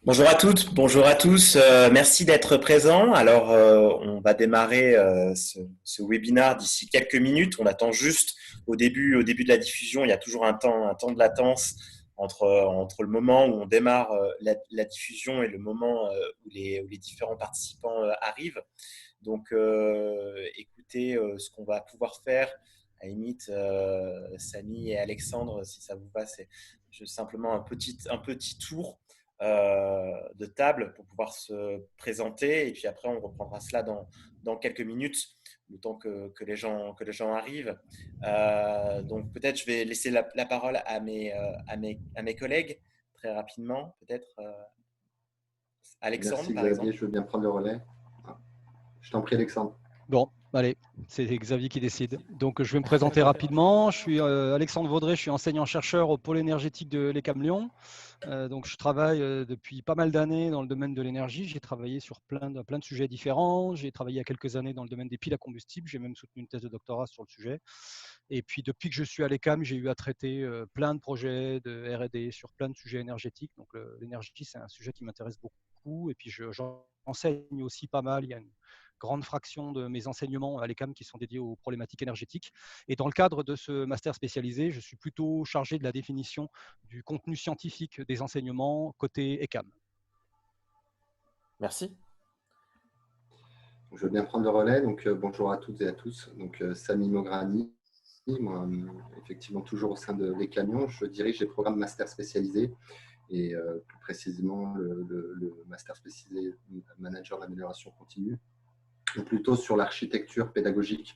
Bonjour à toutes, bonjour à tous. Merci d'être présents. Alors, on va démarrer ce webinaire d'ici quelques minutes. On attend juste au début de la diffusion. Il y a toujours un temps de latence entre le moment où on démarre la diffusion et le moment où les différents participants arrivent. Donc, écoutez, ce qu'on va pouvoir faire, à la limite, Samy et Alexandre, si ça vous va, c'est simplement un petit tour de table pour pouvoir se présenter. Et puis après, on reprendra cela dans quelques minutes, le temps que les gens arrivent. Donc, peut-être je vais laisser la parole à mes collègues très rapidement. Peut-être Alexandre, Merci par Xavier, exemple. je veux bien prendre le relais. Ah, je t'en prie Alexandre. Bon, allez, c'est Xavier qui décide. Donc, je vais me présenter rapidement. Je suis Alexandre Vaudrey, je suis enseignant-chercheur au pôle énergétique de l'ECAM Lyon. Donc, je travaille depuis pas mal d'années dans le domaine de l'énergie. J'ai travaillé sur plein de sujets différents. J'ai travaillé il y a quelques années dans le domaine des piles à combustible. J'ai même soutenu une thèse de doctorat sur le sujet. Et puis, depuis que je suis à l'ECAM, j'ai eu à traiter plein de projets de R&D sur plein de sujets énergétiques. Donc, l'énergie, c'est un sujet qui m'intéresse beaucoup. Et puis, j'enseigne aussi pas mal. Il y a une grande fraction de mes enseignements à l'ECAM qui sont dédiés aux problématiques énergétiques. Et dans le cadre de ce master spécialisé, je suis plutôt chargé de la définition du contenu scientifique des enseignements côté ECAM. Merci. Je veux bien prendre le relais. Donc, bonjour à toutes et à tous. Donc, Samy Mograni, moi, effectivement, toujours au sein de l'ECAMION. Je dirige les programmes master spécialisés et plus précisément le master spécialisé manager d'amélioration continue, ou plutôt sur l'architecture pédagogique.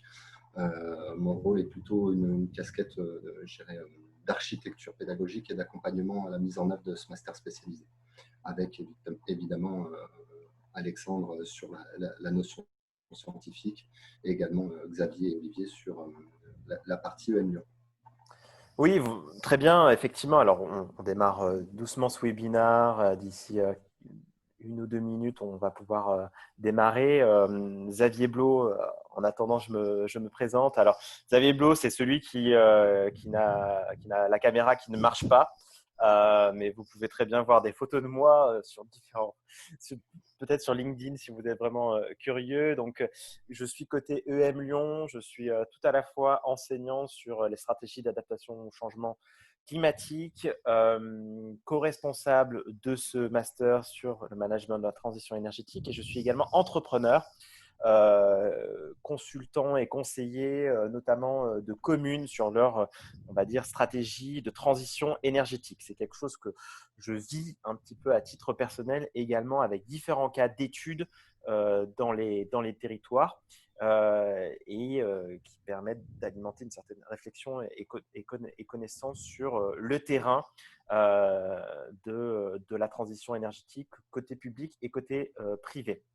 Mon rôle est plutôt une casquette, je dirais, d'architecture pédagogique et d'accompagnement à la mise en œuvre de ce master spécialisé, avec évidemment Alexandre sur la notion scientifique et également Xavier et Olivier sur la partie EM Lyon. Oui, très bien, effectivement. Alors, on démarre doucement ce webinaire. D'ici 1 ou 2 minutes, on va pouvoir démarrer. Xavier Blo, en attendant, je me présente. Alors, Xavier Blo, c'est celui qui n'a la caméra qui ne marche pas. Mais vous pouvez très bien voir des photos de moi peut-être sur LinkedIn si vous êtes vraiment curieux. Donc, je suis côté EM Lyon. Je suis tout à la fois enseignant sur les stratégies d'adaptation au changement climatique, co-responsable de ce master sur le management de la transition énergétique, et je suis également entrepreneur, consultant et conseiller notamment de communes sur leur, on va dire, stratégie de transition énergétique. C'est quelque chose que je vis un petit peu à titre personnel également avec différents cas d'études dans les territoires et qui permettent d'alimenter une certaine réflexion et connaissance sur le terrain de la transition énergétique côté public et côté privé.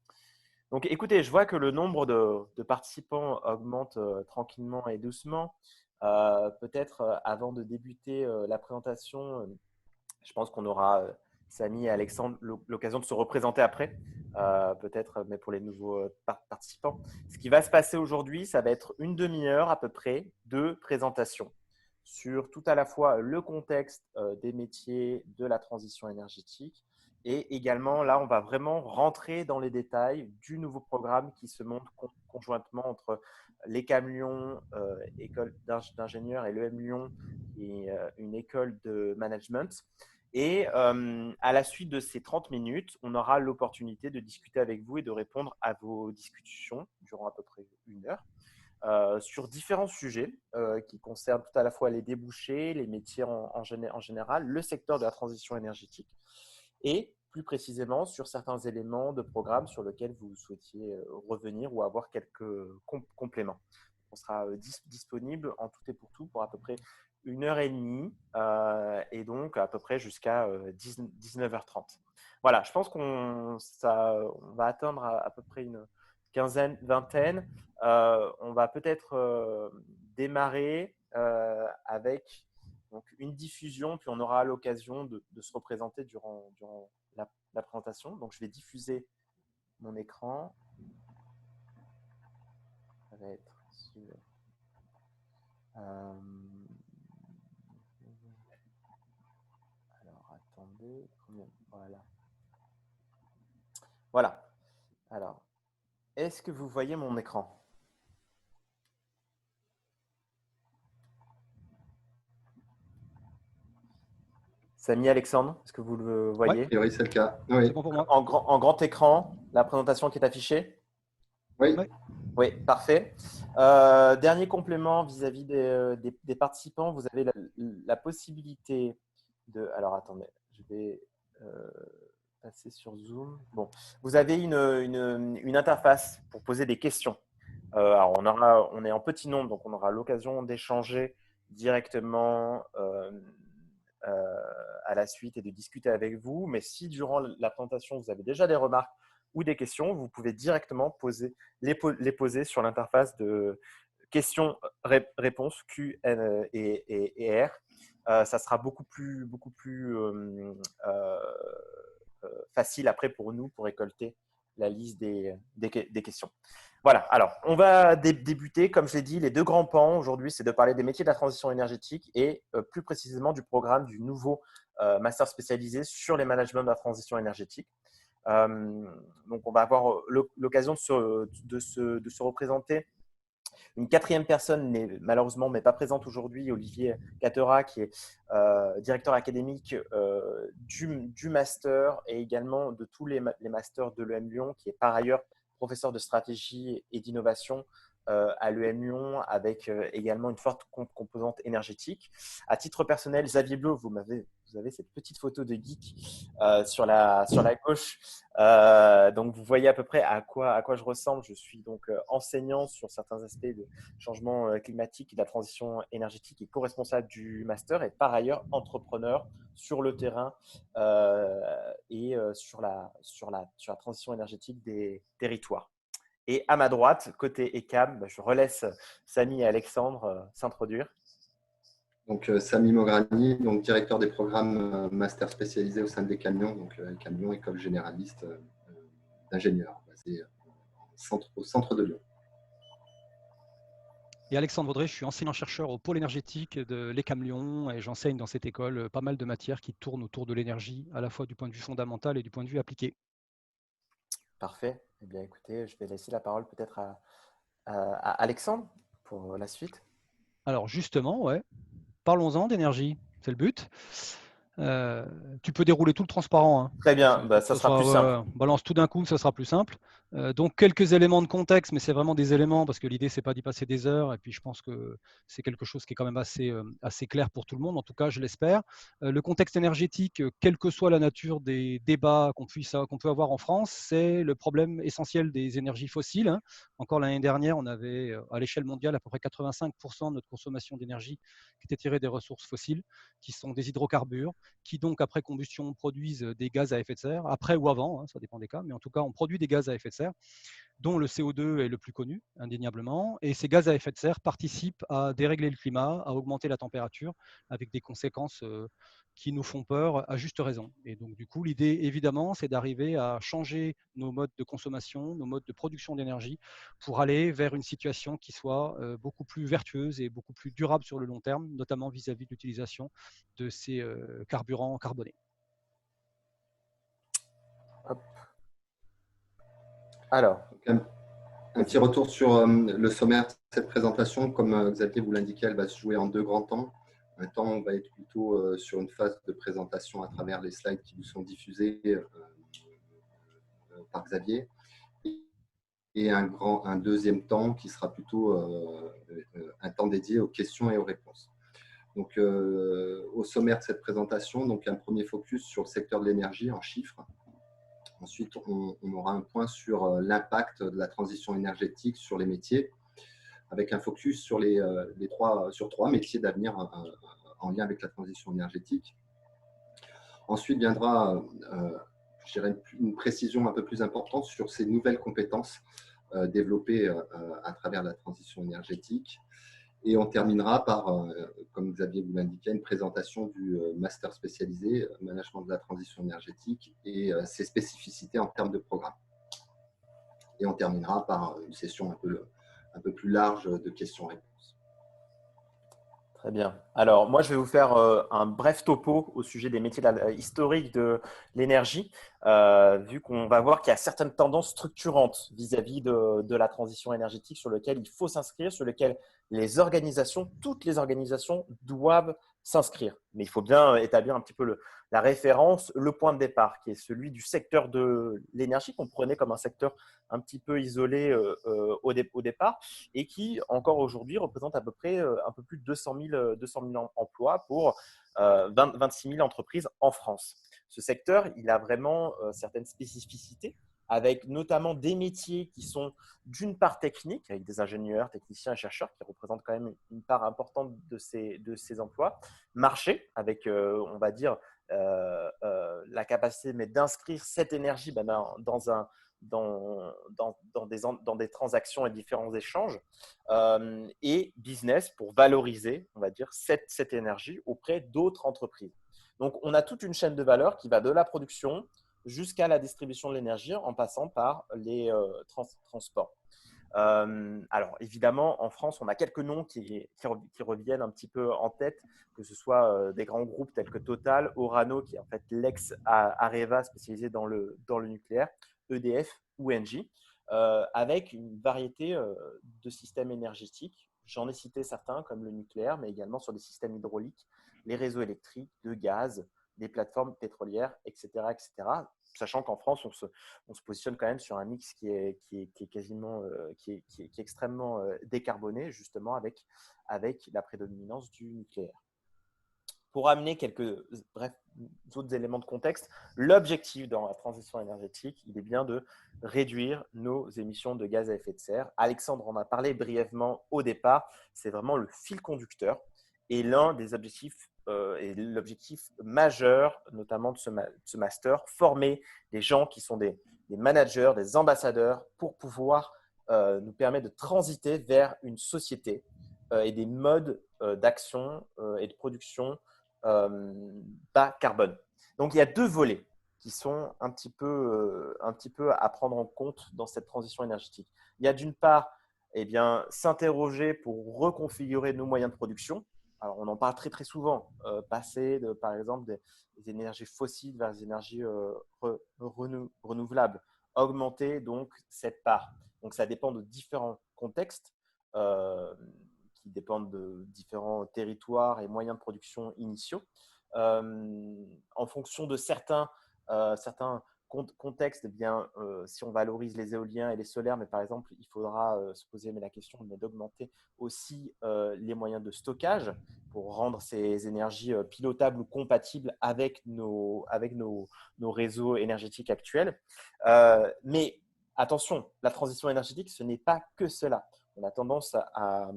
Donc, écoutez, je vois que le nombre de participants augmente tranquillement et doucement. Peut-être avant de débuter la présentation, je pense qu'on aura, Samy et Alexandre, l'occasion de se représenter après, peut-être, mais pour les nouveaux participants. Ce qui va se passer aujourd'hui, ça va être une demi-heure à peu près de présentation sur tout à la fois le contexte des métiers de la transition énergétique, et également, là, on va vraiment rentrer dans les détails du nouveau programme qui se monte conjointement entre l'ECAM Lyon, école d'ingénieurs, et l'EM Lyon, et une école de management. Et à la suite de ces 30 minutes, on aura l'opportunité de discuter avec vous et de répondre à vos discussions durant à peu près 1 heure. Sur différents sujets qui concernent tout à la fois les débouchés, les métiers en général, le secteur de la transition énergétique, et plus précisément sur certains éléments de programme sur lesquels vous souhaitiez revenir ou avoir quelques compléments. On sera disponible en tout et pour tout pour à peu près 1 heure et demie, et donc à peu près jusqu'à 19h30. Voilà, je pense on va atteindre à peu près une quinzaine, vingtaine. On va peut-être démarrer avec donc une diffusion, puis on aura l'occasion de se représenter durant la présentation. Donc, je vais diffuser mon écran. Ça va être sur… alors, attendez. Voilà. Voilà. Alors, est-ce que vous voyez mon écran? Samy, Alexandre, est-ce que vous le Ouais, A voyez? priori, c'est le cas. c'est Oui. bon pour moi. En grand écran, la présentation qui est affichée? Oui. Ouais. Oui, parfait. Dernier complément vis-à-vis des participants, vous avez la possibilité de… Alors, attendez, je vais passer sur Zoom. Bon, vous avez une interface pour poser des questions. Alors, on est en petit nombre, donc on aura l'occasion d'échanger directement à la suite et de discuter avec vous. Mais si durant la présentation, vous avez déjà des remarques ou des questions, vous pouvez directement les poser sur l'interface de questions-réponses Q et R. Ça sera beaucoup plus facile après pour nous pour récolter la liste des questions. Voilà, alors on va débuter. Comme je l'ai dit, les deux grands pans aujourd'hui, c'est de parler des métiers de la transition énergétique et plus précisément du programme du nouveau master spécialisé sur les managements de la transition énergétique. Donc on va avoir l'occasion de se représenter. Une quatrième personne, malheureusement, mais pas présente aujourd'hui, Olivier Catera, qui est directeur académique du master et également de tous les masters de l'EM Lyon, qui est par ailleurs professeur de stratégie et d'innovation à l'EM Lyon, avec également une forte composante énergétique. À titre personnel, Xavier Blot, vous avez cette petite photo de geek sur la gauche. Donc, vous voyez à peu près à quoi je ressemble. Je suis donc enseignant sur certains aspects de changement climatique et de la transition énergétique et co-responsable du master et par ailleurs entrepreneur sur le terrain et sur la transition énergétique des territoires. Et à ma droite, côté ECAM, je relaisse Samy et Alexandre s'introduire. Donc, Samy Mograni, donc directeur des programmes master spécialisés au sein de l'ECAM Lyon, donc l'ECAM Lyon, école généraliste d'ingénieurs, basée au centre de Lyon. Et Alexandre Vaudrey, je suis enseignant-chercheur au pôle énergétique de l'ECAM Lyon et j'enseigne dans cette école pas mal de matières qui tournent autour de l'énergie, à la fois du point de vue fondamental et du point de vue appliqué. Parfait. Eh bien, écoutez, je vais laisser la parole peut-être à Alexandre pour la suite. Alors justement, ouais, parlons-en d'énergie, c'est le but. Tu peux dérouler tout le transparent, hein, Très bien, pour que ça ce sera plus soit simple. balance tout d'un coup, ça sera plus simple. Donc quelques éléments de contexte, mais c'est vraiment des éléments parce que l'idée c'est pas d'y passer des heures et puis je pense que c'est quelque chose qui est quand même assez clair pour tout le monde, en tout cas je l'espère. Le contexte énergétique, quelle que soit la nature des débats qu'on peut avoir en France, c'est le problème essentiel des énergies fossiles, hein. Encore l'année dernière, on avait à l'échelle mondiale à peu près 85% de notre consommation d'énergie qui était tirée des ressources fossiles, qui sont des hydrocarbures, qui donc après combustion produisent des gaz à effet de serre, après ou avant, hein, ça dépend des cas, mais en tout cas on produit des gaz à effet de serre, dont le CO2 est le plus connu, indéniablement, et ces gaz à effet de serre participent à dérégler le climat, à augmenter la température, avec des conséquences qui nous font peur à juste raison. Et donc du coup, l'idée évidemment, c'est d'arriver à changer nos modes de consommation, nos modes de production d'énergie, pour aller vers une situation qui soit beaucoup plus vertueuse et beaucoup plus durable sur le long terme, notamment vis-à-vis de l'utilisation de ces carburants carbonés. Hop. Alors, Un petit retour sur le sommaire de cette présentation. Comme Xavier vous l'indiquait, elle va se jouer en deux grands temps. Un temps, on va être plutôt sur une phase de présentation à travers les slides qui vous sont diffusés par Xavier. Et un deuxième temps qui sera plutôt un temps dédié aux questions et aux réponses. Donc, au sommaire de cette présentation, donc un premier focus sur le secteur de l'énergie en chiffres. Ensuite, on aura un point sur l'impact de la transition énergétique sur les métiers, avec un focus sur trois métiers d'avenir en lien avec la transition énergétique. Ensuite viendra, je dirais, une précision un peu plus importante sur ces nouvelles compétences développées à travers la transition énergétique. Et on terminera par, comme Xavier vous l'indiquait, une présentation du master spécialisé management de la transition énergétique et ses spécificités en termes de programme. Et on terminera par une session un peu plus large de questions-réponses. Très bien. Alors, moi, je vais vous faire un bref topo au sujet des métiers historiques de l'énergie, vu qu'on va voir qu'il y a certaines tendances structurantes vis-à-vis de la transition énergétique sur lesquelles il faut s'inscrire, sur lesquelles les organisations, toutes les organisations doivent s'inscrire. Mais il faut bien établir un petit peu la référence, le point de départ, qui est celui du secteur de l'énergie, qu'on prenait comme un secteur un petit peu isolé au départ et qui, encore aujourd'hui, représente à peu près un peu plus de 200 000 emplois pour 26 000 entreprises en France. Ce secteur, il a vraiment certaines spécificités, avec notamment des métiers qui sont d'une part techniques, avec des ingénieurs, techniciens et chercheurs qui représentent quand même une part importante de ces emplois, marché, avec, on va dire, la capacité d'inscrire cette énergie dans des transactions et différents échanges, et business pour valoriser, on va dire, cette énergie auprès d'autres entreprises. Donc, on a toute une chaîne de valeur qui va de la production jusqu'à la distribution de l'énergie en passant par les transports. Alors, évidemment, en France, on a quelques noms qui reviennent un petit peu en tête, que ce soit des grands groupes tels que Total, Orano, qui est en fait l'ex-Areva spécialisé dans le nucléaire, EDF ou Engie, avec une variété de systèmes énergétiques. J'en ai cité certains comme le nucléaire, mais également sur des systèmes hydrauliques, les réseaux électriques, de gaz, des plateformes pétrolières, etc., etc. Sachant qu'en France, on se positionne quand même sur un mix qui est quasiment, qui est extrêmement décarboné, justement avec la prédominance du nucléaire. Pour amener quelques autres éléments de contexte, l'objectif dans la transition énergétique, il est bien de réduire nos émissions de gaz à effet de serre. Alexandre en a parlé brièvement au départ, c'est vraiment le fil conducteur et l'un des objectifs et l'objectif majeur, notamment de ce master, former des gens qui sont des managers, des ambassadeurs pour pouvoir nous permettre de transiter vers une société et des modes d'action et de production bas carbone. Donc, il y a deux volets qui sont un petit peu à prendre en compte dans cette transition énergétique. Il y a d'une part, s'interroger pour reconfigurer nos moyens de production. Alors, on en parle très, très souvent, passer par exemple, des énergies fossiles vers des énergies renouvelables, augmenter donc cette part. Donc, ça dépend de différents contextes qui dépendent de différents territoires et moyens de production initiaux. En fonction de certains contextes, si on valorise les éoliens et les solaires, mais par exemple, il faudra se poser la question d'augmenter aussi les moyens de stockage pour rendre ces énergies pilotables ou compatibles avec nos réseaux énergétiques actuels. Mais attention, la transition énergétique, ce n'est pas que cela. On a tendance à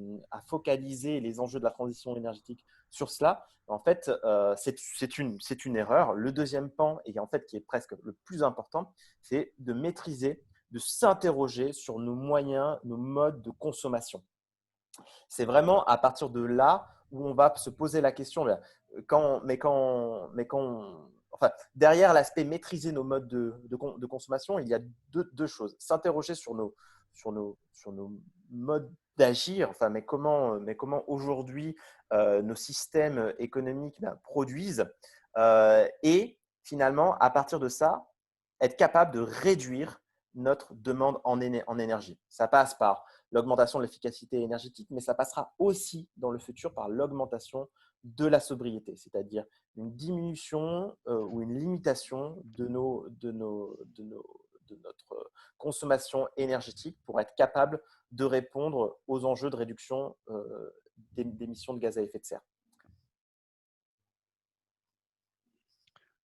focaliser les enjeux de la transition énergétique sur cela. En fait, c'est une erreur. Le deuxième pan, et en fait qui est presque le plus important, c'est de maîtriser, de s'interroger sur nos moyens, nos modes de consommation. C'est vraiment à partir de là où on va se poser la question, derrière l'aspect maîtriser nos modes de consommation, il y a deux choses. S'interroger sur nos modes d'agir, mais comment aujourd'hui nos systèmes économiques produisent et finalement, à partir de ça, être capable de réduire notre demande en énergie. Ça passe par l'augmentation de l'efficacité énergétique, mais ça passera aussi dans le futur par l'augmentation de la sobriété, c'est-à-dire une diminution ou une limitation de notre consommation énergétique pour être capable de répondre aux enjeux de réduction d'émissions de gaz à effet de serre.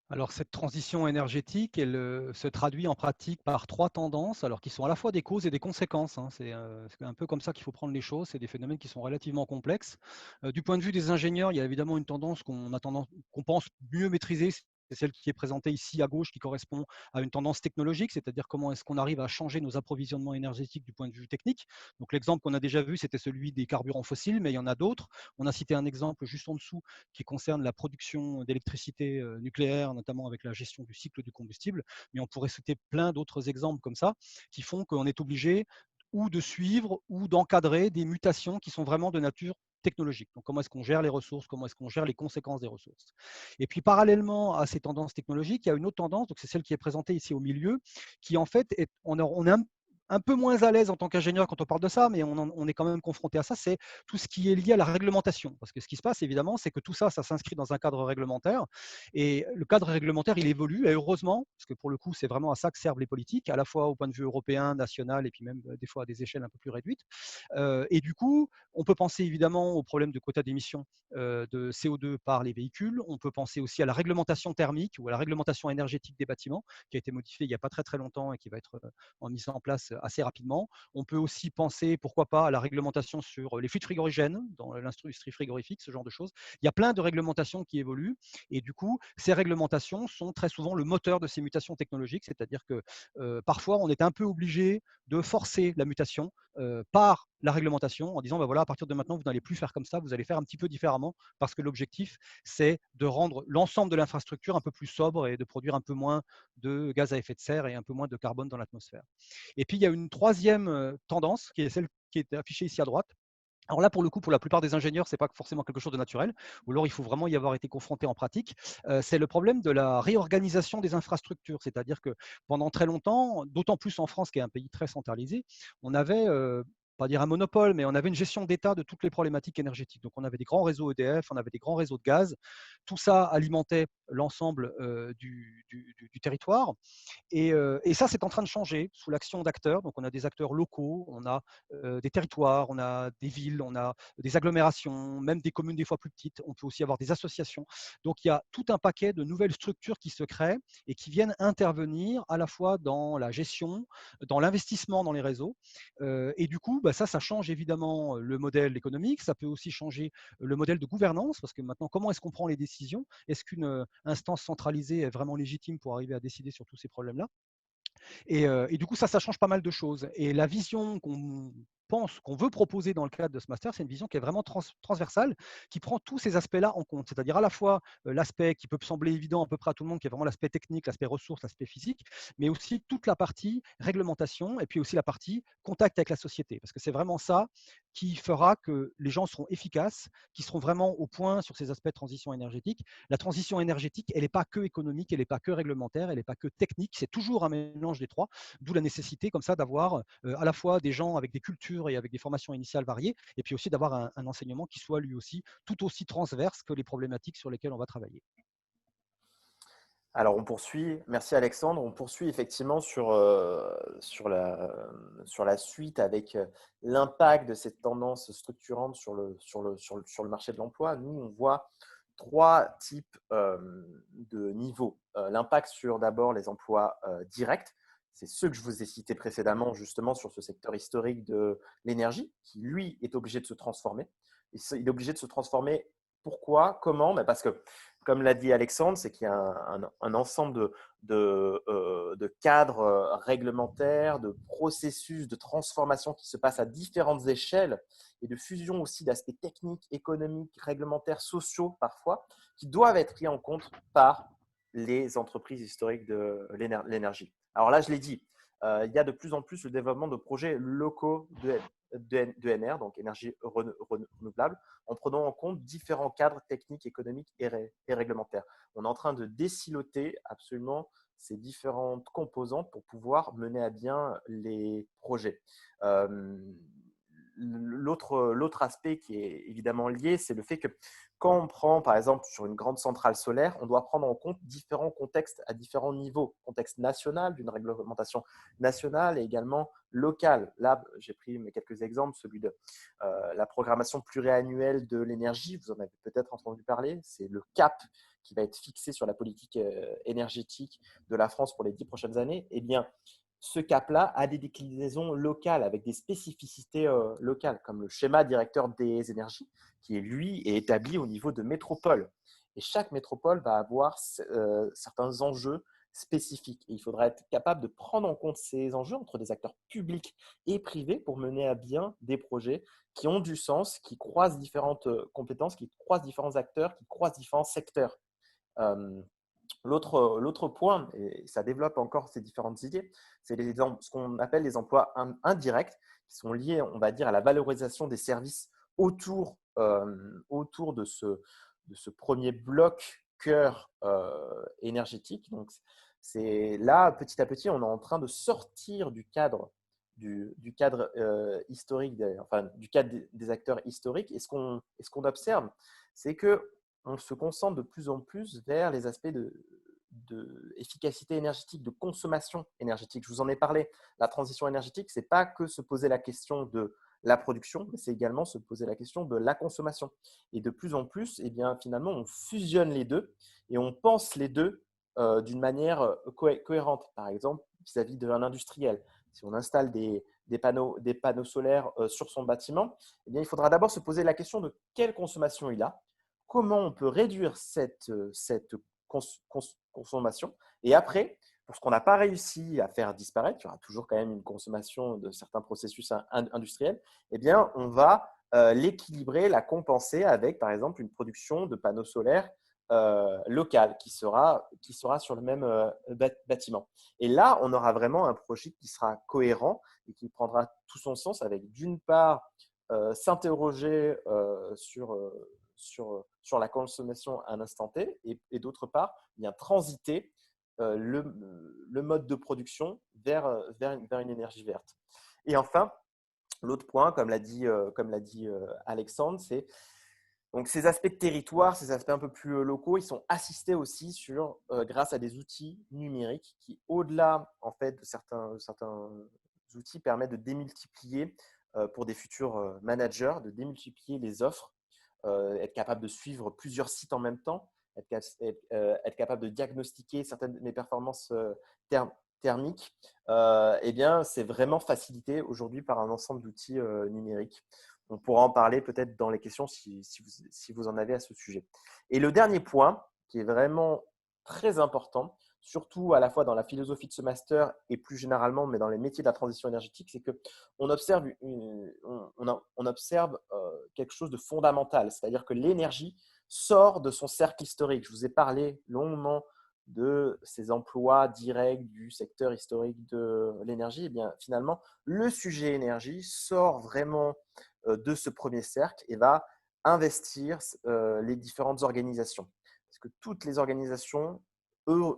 Alors, cette transition énergétique, elle se traduit en pratique par trois tendances, alors qui sont à la fois des causes et des conséquences. C'est un peu comme ça qu'il faut prendre les choses. C'est des phénomènes qui sont relativement complexes. Du point de vue des ingénieurs, il y a évidemment une tendance qu'on pense mieux maîtriser. C'est celle qui est présentée ici à gauche, qui correspond à une tendance technologique, c'est-à-dire comment est-ce qu'on arrive à changer nos approvisionnements énergétiques du point de vue technique. Donc l'exemple qu'on a déjà vu, c'était celui des carburants fossiles, mais il y en a d'autres. On a cité un exemple juste en dessous qui concerne la production d'électricité nucléaire, notamment avec la gestion du cycle du combustible, mais on pourrait citer plein d'autres exemples comme ça qui font qu'on est obligé ou de suivre ou d'encadrer des mutations qui sont vraiment de nature technologiques. Donc, comment est-ce qu'on gère les ressources, comment est-ce qu'on gère les conséquences des ressources. Et puis, parallèlement à ces tendances technologiques, il y a une autre tendance, donc c'est celle qui est présentée ici au milieu, qui en fait, on est un peu moins à l'aise en tant qu'ingénieur quand on parle de ça, mais on est quand même confronté à ça, c'est tout ce qui est lié à la réglementation. Parce que ce qui se passe, évidemment, c'est que tout ça, ça s'inscrit dans un cadre réglementaire. Et le cadre réglementaire, il évolue, et heureusement, parce que pour le coup, c'est vraiment à ça que servent les politiques, à la fois au point de vue européen, national, et puis même des fois à des échelles un peu plus réduites. Et du coup, on peut penser évidemment au problème de quotas d'émissions de CO2 par les véhicules. On peut penser aussi à la réglementation thermique ou à la réglementation énergétique des bâtiments, qui a été modifiée il n'y a pas très très longtemps et qui va être en mise en place assez rapidement. On peut aussi penser, pourquoi pas, à la réglementation sur les fluides frigorigènes dans l'industrie frigorifique, ce genre de choses. Il y a plein de réglementations qui évoluent et du coup, ces réglementations sont très souvent le moteur de ces mutations technologiques, c'est-à-dire que parfois, on est un peu obligé de forcer la mutation par la réglementation en disant, voilà, à partir de maintenant, vous n'allez plus faire comme ça, vous allez faire un petit peu différemment parce que l'objectif, c'est de rendre l'ensemble de l'infrastructure un peu plus sobre et de produire un peu moins de gaz à effet de serre et un peu moins de carbone dans l'atmosphère. Et puis, il y a une troisième tendance qui est celle qui est affichée ici à droite. Alors là, pour le coup, pour la plupart des ingénieurs, ce n'est pas forcément quelque chose de naturel, ou alors il faut vraiment y avoir été confronté en pratique. C'est le problème de la réorganisation des infrastructures. C'est-à-dire que pendant très longtemps, d'autant plus en France, qui est un pays très centralisé, on avait, pas dire un monopole, mais on avait une gestion d'État de toutes les problématiques énergétiques. Donc on avait des grands réseaux EDF, on avait des grands réseaux de gaz. Tout ça alimentait l'ensemble du territoire. Et ça, c'est en train de changer sous l'action d'acteurs. Donc, on a des acteurs locaux, on a des territoires, on a des villes, on a des agglomérations, même des communes des fois plus petites. On peut aussi avoir des associations. Donc, il y a tout un paquet de nouvelles structures qui se créent et qui viennent intervenir à la fois dans la gestion, dans l'investissement dans les réseaux. Et du coup, ça change évidemment le modèle économique. Ça peut aussi changer le modèle de gouvernance, parce que maintenant, comment est-ce qu'on prend les décisions? Est-ce qu'une instance centralisée est vraiment légitime pour arriver à décider sur tous ces problèmes-là? Et du coup, ça change pas mal de choses. Et la vision qu'on veut proposer dans le cadre de ce master, c'est une vision qui est vraiment transversale, qui prend tous ces aspects-là en compte. C'est-à-dire à la fois l'aspect qui peut sembler évident à peu près à tout le monde, qui est vraiment l'aspect technique, l'aspect ressources, l'aspect physique, mais aussi toute la partie réglementation et puis aussi la partie contact avec la société. Parce que c'est vraiment ça qui fera que les gens seront efficaces, qui seront vraiment au point sur ces aspects de transition énergétique. La transition énergétique, elle n'est pas que économique, elle n'est pas que réglementaire, elle n'est pas que technique, c'est toujours un mélange des trois, d'où la nécessité comme ça d'avoir à la fois des gens avec des cultures et avec des formations initiales variées, et puis aussi d'avoir un enseignement qui soit lui aussi tout aussi transverse que les problématiques sur lesquelles on va travailler. Alors, on poursuit. Merci Alexandre. On poursuit effectivement sur la suite avec l'impact de cette tendance structurante sur le marché de l'emploi. Nous, on voit trois types de niveaux. L'impact sur d'abord les emplois directs. C'est ceux que je vous ai cités précédemment, justement, sur ce secteur historique de l'énergie, qui, lui, est obligé de se transformer. Il est obligé de se transformer. Pourquoi? Comment? Parce que, comme l'a dit Alexandre, c'est qu'il y a un ensemble de cadres réglementaires, de processus de transformation qui se passent à différentes échelles et de fusion aussi d'aspects techniques, économiques, réglementaires, sociaux parfois, qui doivent être pris en compte par les entreprises historiques de l'énergie. Alors là, je l'ai dit, il y a de plus en plus le développement de projets locaux d'ENR, donc énergie renouvelable, en prenant en compte différents cadres techniques, économiques et réglementaires. On est en train de désiloter absolument ces différentes composantes pour pouvoir mener à bien les projets. L'autre aspect qui est évidemment lié, c'est le fait que quand on prend, par exemple, sur une grande centrale solaire, on doit prendre en compte différents contextes à différents niveaux. Contexte national, d'une réglementation nationale et également locale. Là, j'ai pris quelques exemples, celui de la programmation pluriannuelle de l'énergie. Vous en avez peut-être entendu parler. C'est le cap qui va être fixé sur la politique énergétique de la France pour les 10 prochaines années. Eh bien, ce cap-là a des déclinaisons locales avec des spécificités locales, comme le schéma directeur des énergies, qui lui est établi au niveau de métropole. Et chaque métropole va avoir certains enjeux spécifiques. Et il faudra être capable de prendre en compte ces enjeux entre des acteurs publics et privés pour mener à bien des projets qui ont du sens, qui croisent différentes compétences, qui croisent différents acteurs, qui croisent différents secteurs. Euh, L'autre point, et ça développe encore ces différentes idées, c'est ce qu'on appelle les emplois indirects, qui sont liés, on va dire, à la valorisation des services autour autour de ce premier bloc cœur énergétique. Donc, c'est là, petit à petit, on est en train de sortir du cadre historique, enfin, du cadre des acteurs historiques. Et ce qu'on observe, c'est qu'on se concentre de plus en plus vers les aspects de efficacité énergétique, de consommation énergétique. Je vous en ai parlé. La transition énergétique, ce n'est pas que se poser la question de la production, mais c'est également se poser la question de la consommation. Et de plus en plus, eh bien, finalement, on fusionne les deux et on pense les deux d'une manière cohérente. Par exemple, vis-à-vis d'un industriel. Si on installe des panneaux solaires sur son bâtiment, eh bien, il faudra d'abord se poser la question de quelle consommation il a, comment on peut réduire cette consommation. Et après, pour ce qu'on n'a pas réussi à faire disparaître, il y aura toujours quand même une consommation de certains processus industriels, eh bien, on va l'équilibrer, la compenser avec, par exemple, une production de panneaux solaires locale qui sera sur le même bâtiment. Et là, on aura vraiment un projet qui sera cohérent et qui prendra tout son sens avec, d'une part, s'interroger sur la consommation à un instant T et d'autre part, bien transiter le mode de production vers une énergie verte. Et enfin, l'autre point, comme l'a dit Alexandre, c'est donc ces aspects de territoire, ces aspects un peu plus locaux, ils sont assistés aussi grâce à des outils numériques qui, au-delà en fait de certains outils, permettent de démultiplier pour des futurs managers, de démultiplier les offres, être capable de suivre plusieurs sites en même temps, être capable de diagnostiquer certaines de mes performances thermiques. Eh bien, c'est vraiment facilité aujourd'hui par un ensemble d'outils numériques. On pourra en parler peut-être dans les questions si vous en avez à ce sujet. Et le dernier point, qui est vraiment très important, surtout à la fois dans la philosophie de ce master et plus généralement, mais dans les métiers de la transition énergétique, c'est qu'on observe, quelque chose de fondamental, c'est-à-dire que l'énergie sort de son cercle historique. Je vous ai parlé longuement de ces emplois directs du secteur historique de l'énergie. Et bien, finalement, le sujet énergie sort vraiment de ce premier cercle et va investir les différentes organisations. Parce que toutes les organisations ont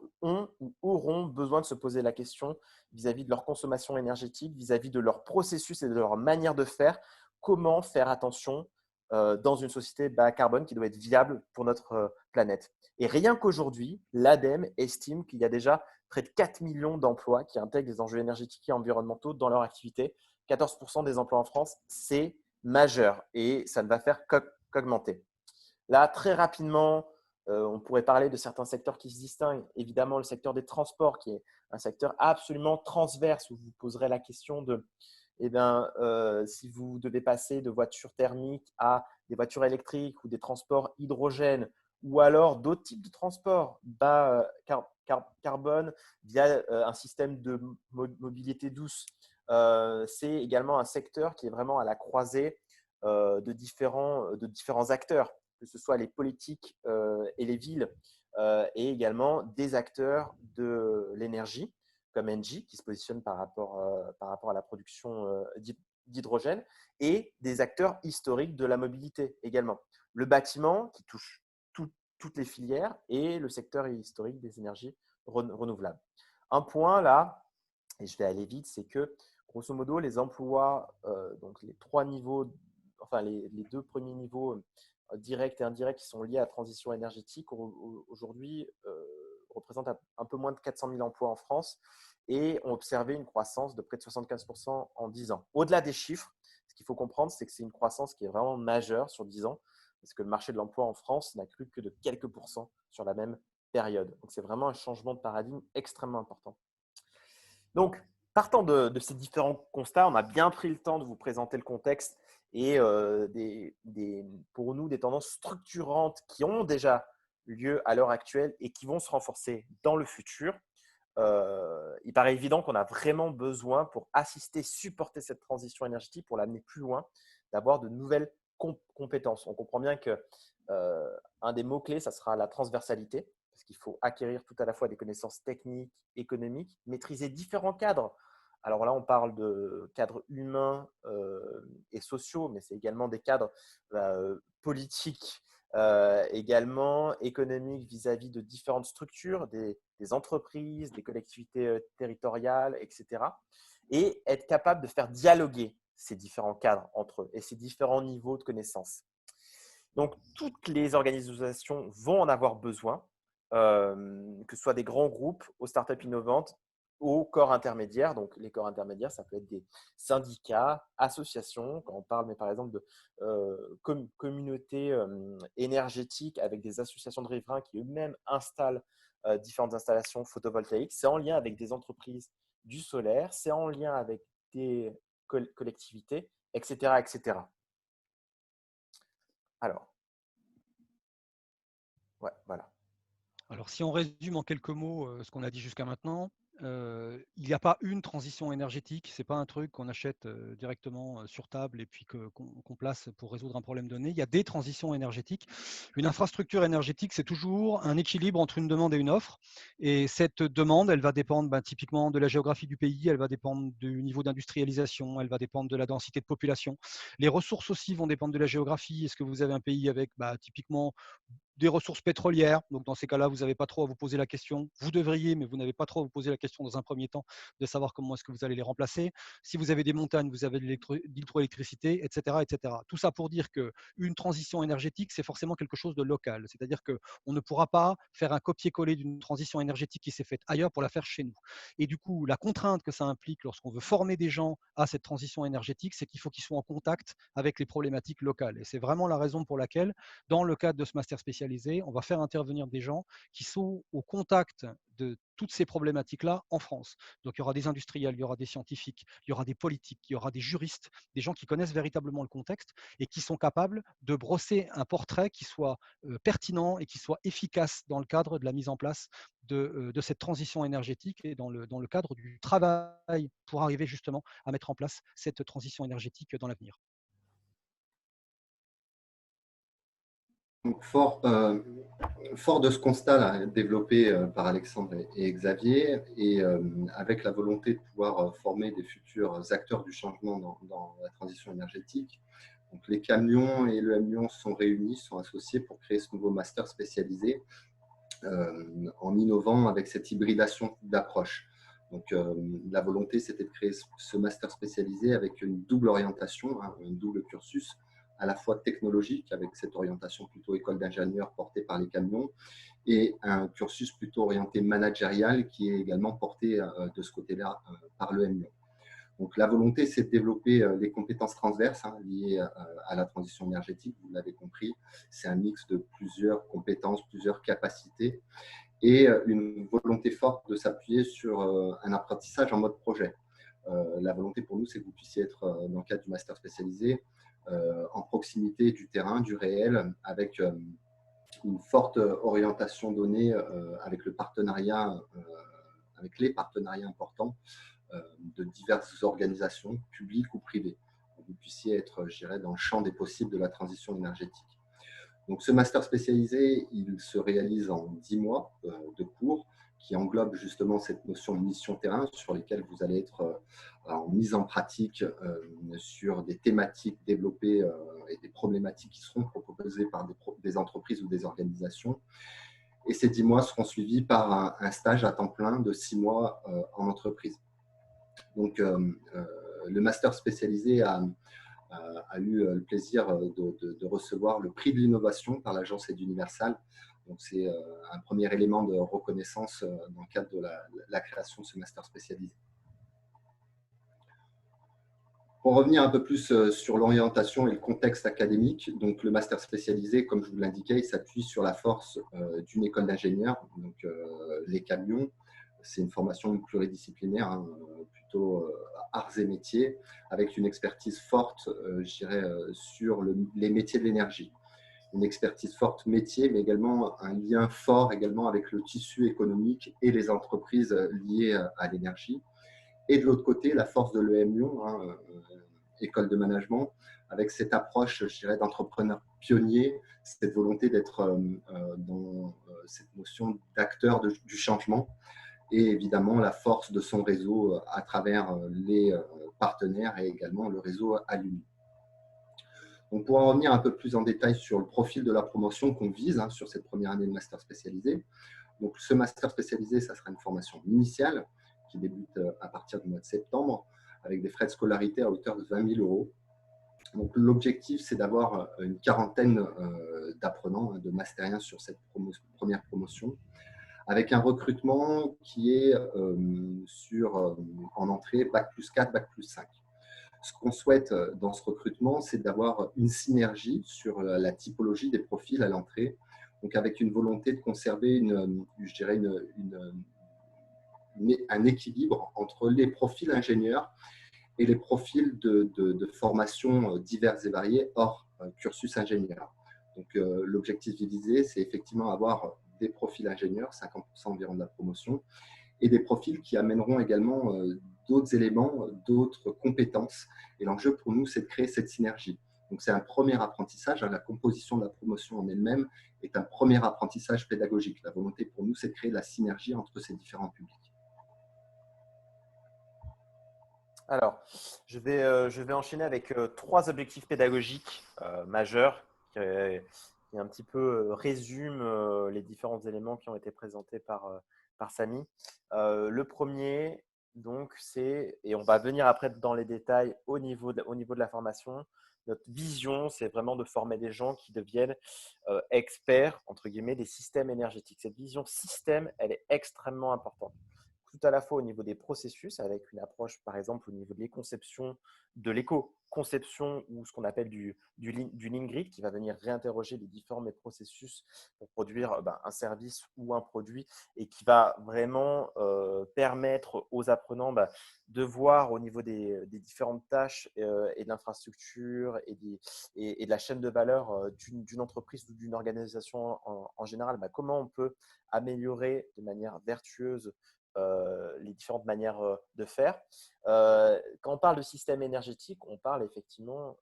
ou auront besoin de se poser la question vis-à-vis de leur consommation énergétique, vis-à-vis de leur processus et de leur manière de faire, comment faire attention dans une société bas carbone qui doit être viable pour notre planète. Et rien qu'aujourd'hui, l'ADEME estime qu'il y a déjà près de 4 millions d'emplois qui intègrent les enjeux énergétiques et environnementaux dans leur activité. 14% des emplois en France, c'est majeur et ça ne va faire qu'augmenter. Là, très rapidement, on pourrait parler de certains secteurs qui se distinguent. Évidemment, le secteur des transports, qui est un secteur absolument transverse, où vous poserez la question de, si vous devez passer de voitures thermiques à des voitures électriques ou des transports hydrogène, ou alors d'autres types de transports bas carbone via un système de mobilité douce. C'est également un secteur qui est vraiment à la croisée de différents acteurs, que ce soit les politiques et les villes, et également des acteurs de l'énergie, comme Engie, qui se positionne par rapport à la production d'hydrogène, et des acteurs historiques de la mobilité également. Le bâtiment, qui touche toutes les filières, et le secteur historique des énergies renouvelables. Un point là, et je vais aller vite, c'est que grosso modo, les emplois, donc les trois niveaux, enfin les deux premiers niveaux directs et indirects qui sont liés à la transition énergétique, aujourd'hui représentent un peu moins de 400 000 emplois en France et ont observé une croissance de près de 75% en 10 ans. Au-delà des chiffres, ce qu'il faut comprendre, c'est que c'est une croissance qui est vraiment majeure sur 10 ans, parce que le marché de l'emploi en France n'a cru que de quelques pourcents sur la même période. Donc, c'est vraiment un changement de paradigme extrêmement important. Donc, partant de ces différents constats, on a bien pris le temps de vous présenter le contexte et pour nous, des tendances structurantes qui ont déjà lieu à l'heure actuelle et qui vont se renforcer dans le futur. Il paraît évident qu'on a vraiment besoin, pour assister, supporter cette transition énergétique, pour l'amener plus loin, d'avoir de nouvelles compétences. On comprend bien qu'un des mots-clés, ça sera la transversalité, parce qu'il faut acquérir tout à la fois des connaissances techniques, économiques, maîtriser différents cadres Alors là, on parle de cadres humains et sociaux, mais c'est également des cadres politiques, également économiques vis-à-vis de différentes structures, des entreprises, des collectivités territoriales, etc. Et être capable de faire dialoguer ces différents cadres entre eux et ces différents niveaux de connaissances. Donc, toutes les organisations vont en avoir besoin, que ce soit des grands groupes, aux startups innovantes, aux corps intermédiaires. Donc, les corps intermédiaires, ça peut être des syndicats, associations, quand on parle, mais par exemple, de communautés énergétiques avec des associations de riverains qui eux-mêmes installent différentes installations photovoltaïques. C'est en lien avec des entreprises du solaire, c'est en lien avec des collectivités, etc., etc. Alors, ouais, voilà. Alors, si on résume en quelques mots ce qu'on a dit jusqu'à maintenant, il n'y a pas une transition énergétique. Ce n'est pas un truc qu'on achète directement sur table et puis qu'on place pour résoudre un problème donné. Il y a des transitions énergétiques. Une infrastructure énergétique, c'est toujours un équilibre entre une demande et une offre. Et cette demande, elle va dépendre typiquement de la géographie du pays, elle va dépendre du niveau d'industrialisation, elle va dépendre de la densité de population. Les ressources aussi vont dépendre de la géographie. Est-ce que vous avez un pays avec typiquement des ressources pétrolières. Donc, dans ces cas-là, vous n'avez pas trop à vous poser la question. Vous devriez, mais vous n'avez pas trop à vous poser la question dans un premier temps de savoir comment est-ce que vous allez les remplacer. Si vous avez des montagnes, vous avez de l'hydroélectricité, etc., etc. Tout ça pour dire qu'une transition énergétique, c'est forcément quelque chose de local. C'est-à-dire qu'on ne pourra pas faire un copier-coller d'une transition énergétique qui s'est faite ailleurs pour la faire chez nous. Et du coup, la contrainte que ça implique lorsqu'on veut former des gens à cette transition énergétique, c'est qu'il faut qu'ils soient en contact avec les problématiques locales. Et c'est vraiment la raison pour laquelle, dans le cadre de ce master spécialisé, on va faire intervenir des gens qui sont au contact de toutes ces problématiques-là en France. Donc, il y aura des industriels, il y aura des scientifiques, il y aura des politiques, il y aura des juristes, des gens qui connaissent véritablement le contexte et qui sont capables de brosser un portrait qui soit pertinent et qui soit efficace dans le cadre de la mise en place de cette transition énergétique et dans le cadre du travail pour arriver justement à mettre en place cette transition énergétique dans l'avenir. Donc, fort de ce constat développé par Alexandre et Xavier, et avec la volonté de pouvoir former des futurs acteurs du changement dans la transition énergétique, donc les CAMLyon et le M Lyon sont réunis, sont associés pour créer ce nouveau master spécialisé en innovant avec cette hybridation d'approche. Donc, la volonté, c'était de créer ce master spécialisé avec une double orientation, un double cursus, à la fois technologique, avec cette orientation plutôt école d'ingénieur portée par les CAMLyon, et un cursus plutôt orienté managérial qui est également porté de ce côté-là par le M Lyon. Donc, la volonté, c'est de développer les compétences transverses liées à la transition énergétique. Vous l'avez compris, c'est un mix de plusieurs compétences, plusieurs capacités, et une volonté forte de s'appuyer sur un apprentissage en mode projet. La volonté pour nous, c'est que vous puissiez être, dans le cadre du master spécialisé, en proximité du terrain, du réel, avec une forte orientation donnée avec le partenariat, avec les partenariats importants de diverses organisations, publiques ou privées. Que vous puissiez être, je dirais, dans le champ des possibles de la transition énergétique. Donc, ce master spécialisé, il se réalise en 10 mois de cours qui englobe justement cette notion de mission terrain sur lesquelles vous allez être en mise en pratique sur des thématiques développées et des problématiques qui seront proposées par des entreprises ou des organisations. Et ces 10 mois seront suivis par un stage à temps plein de 6 mois en entreprise. Donc, le master spécialisé a eu le plaisir de recevoir le prix de l'innovation par l'agence Eduniversal. Donc, c'est un premier élément de reconnaissance dans le cadre de la création de ce master spécialisé. Pour revenir un peu plus sur l'orientation et le contexte académique, donc le master spécialisé, comme je vous l'indiquais, il s'appuie sur la force d'une école d'ingénieurs, donc les CAMLyon. C'est une formation pluridisciplinaire, plutôt arts et métiers, avec une expertise forte, je dirais, sur les métiers de l'énergie. Une expertise forte métier, mais également un lien fort également avec le tissu économique et les entreprises liées à l'énergie. Et de l'autre côté, la force de l'EM Lyon, école de management, avec cette approche, je dirais, d'entrepreneur pionnier, cette volonté d'être dans cette notion d'acteur du changement, et évidemment la force de son réseau à travers les partenaires et également le réseau Alumni. Donc, pour en revenir un peu plus en détail sur le profil de la promotion qu'on vise sur cette première année de master spécialisé. Donc, ce master spécialisé, ça sera une formation initiale qui débute à partir du mois de septembre avec des frais de scolarité à hauteur de 20 000 euros. Donc, l'objectif, c'est d'avoir une quarantaine d'apprenants, de mastériens sur cette première promotion, avec un recrutement qui est en entrée Bac+4, Bac+5. Ce qu'on souhaite dans ce recrutement, c'est d'avoir une synergie sur la typologie des profils à l'entrée, donc avec une volonté de conserver un équilibre entre les profils ingénieurs et les profils de formation divers et variés hors cursus ingénieur. Donc, l'objectif visé, c'est effectivement avoir des profils ingénieurs, 50% environ de la promotion, et des profils qui amèneront également d'autres éléments, d'autres compétences. Et l'enjeu pour nous, c'est de créer cette synergie. Donc, c'est un premier apprentissage. La composition de la promotion en elle-même est un premier apprentissage pédagogique. La volonté pour nous, c'est de créer la synergie entre ces différents publics. Alors, je vais enchaîner avec 3 objectifs pédagogiques majeurs qui un petit peu résument les différents éléments qui ont été présentés par Samy. Le premier, donc, et on va venir après dans les détails au niveau de la formation. Notre vision, c'est vraiment de former des gens qui deviennent experts, entre guillemets, des systèmes énergétiques. Cette vision système, elle est extrêmement importante. Tout à la fois au niveau des processus, avec une approche, par exemple, au niveau de l'éconception, de l'éco-conception ou ce qu'on appelle du lean grid, qui va venir réinterroger les différents processus pour produire un service ou un produit et qui va vraiment permettre aux apprenants de voir au niveau des différentes tâches et de l'infrastructure et de la chaîne de valeur d'une entreprise ou d'une organisation en général, comment on peut améliorer de manière vertueuse les différentes manières de faire. Quand on parle de système énergétique, on parle effectivement,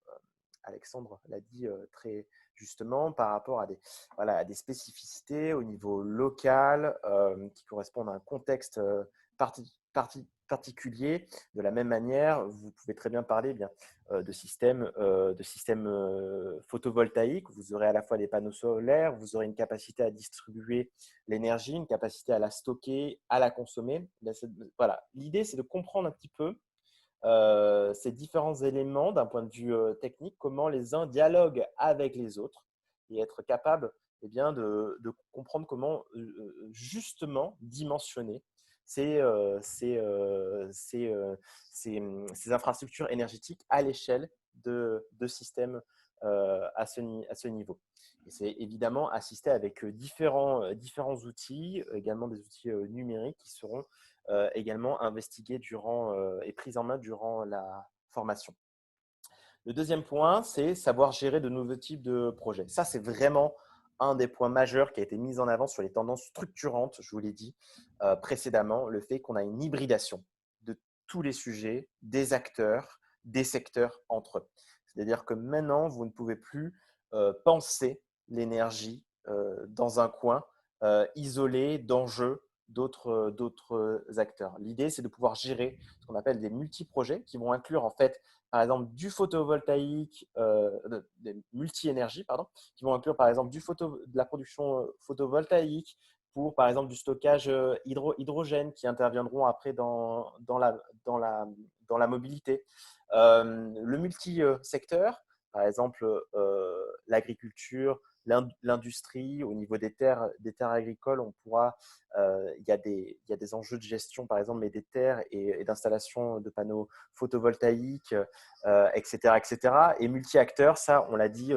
Alexandre l'a dit très justement, par rapport à des spécificités au niveau local qui correspondent à un contexte particulier. De la même manière, vous pouvez très bien parler de systèmes photovoltaïques. Vous aurez à la fois des panneaux solaires, vous aurez une capacité à distribuer l'énergie, une capacité à la stocker, à la consommer. Voilà. L'idée, c'est de comprendre un petit peu ces différents éléments d'un point de vue technique, comment les uns dialoguent avec les autres et être capable de comprendre comment justement dimensionner ces infrastructures énergétiques à l'échelle de systèmes à ce niveau. Et c'est évidemment assisté avec différents outils, également des outils numériques qui seront également investigués et pris en main durant la formation. Le deuxième point, c'est savoir gérer de nouveaux types de projets. Ça, c'est vraiment un des points majeurs qui a été mis en avant sur les tendances structurantes, je vous l'ai dit précédemment, le fait qu'on a une hybridation de tous les sujets, des acteurs, des secteurs entre eux. C'est-à-dire que maintenant, vous ne pouvez plus penser l'énergie dans un coin isolé d'enjeux d'autres acteurs. L'idée, c'est de pouvoir gérer ce qu'on appelle des multi-projets qui vont inclure en fait, par exemple, du photovoltaïque, des multi-énergies, pardon, qui vont inclure par exemple de la production photovoltaïque pour par exemple du stockage hydrogène qui interviendront après dans la mobilité. Le multi-secteur, par exemple l'agriculture, l'industrie, au niveau des terres agricoles, on pourra, il y a des enjeux de gestion, par exemple, mais des terres et d'installation de panneaux photovoltaïques, etc., etc. Et multi-acteurs, ça, on l'a dit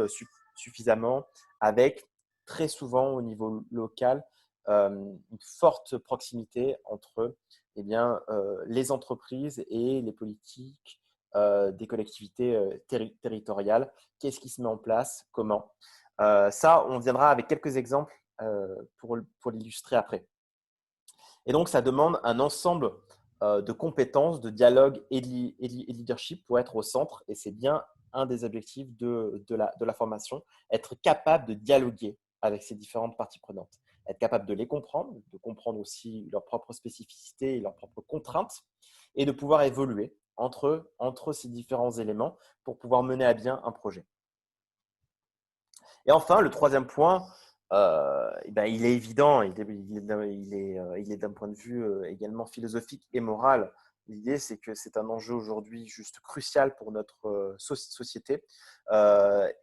suffisamment, avec très souvent au niveau local une forte proximité entre les entreprises et les politiques des collectivités territoriales. Qu'est-ce qui se met en place? Comment? Ça, on viendra avec quelques exemples pour l'illustrer après. Et donc, ça demande un ensemble de compétences, de dialogue et de leadership pour être au centre. Et c'est bien un des objectifs de la formation, être capable de dialoguer avec ces différentes parties prenantes, être capable de les comprendre, de comprendre aussi leurs propres spécificités et leurs propres contraintes, et de pouvoir évoluer entre ces différents éléments pour pouvoir mener à bien un projet. Et enfin, le troisième point, il est évident, il est d'un point de vue également philosophique et moral. L'idée, c'est que c'est un enjeu aujourd'hui juste crucial pour notre société.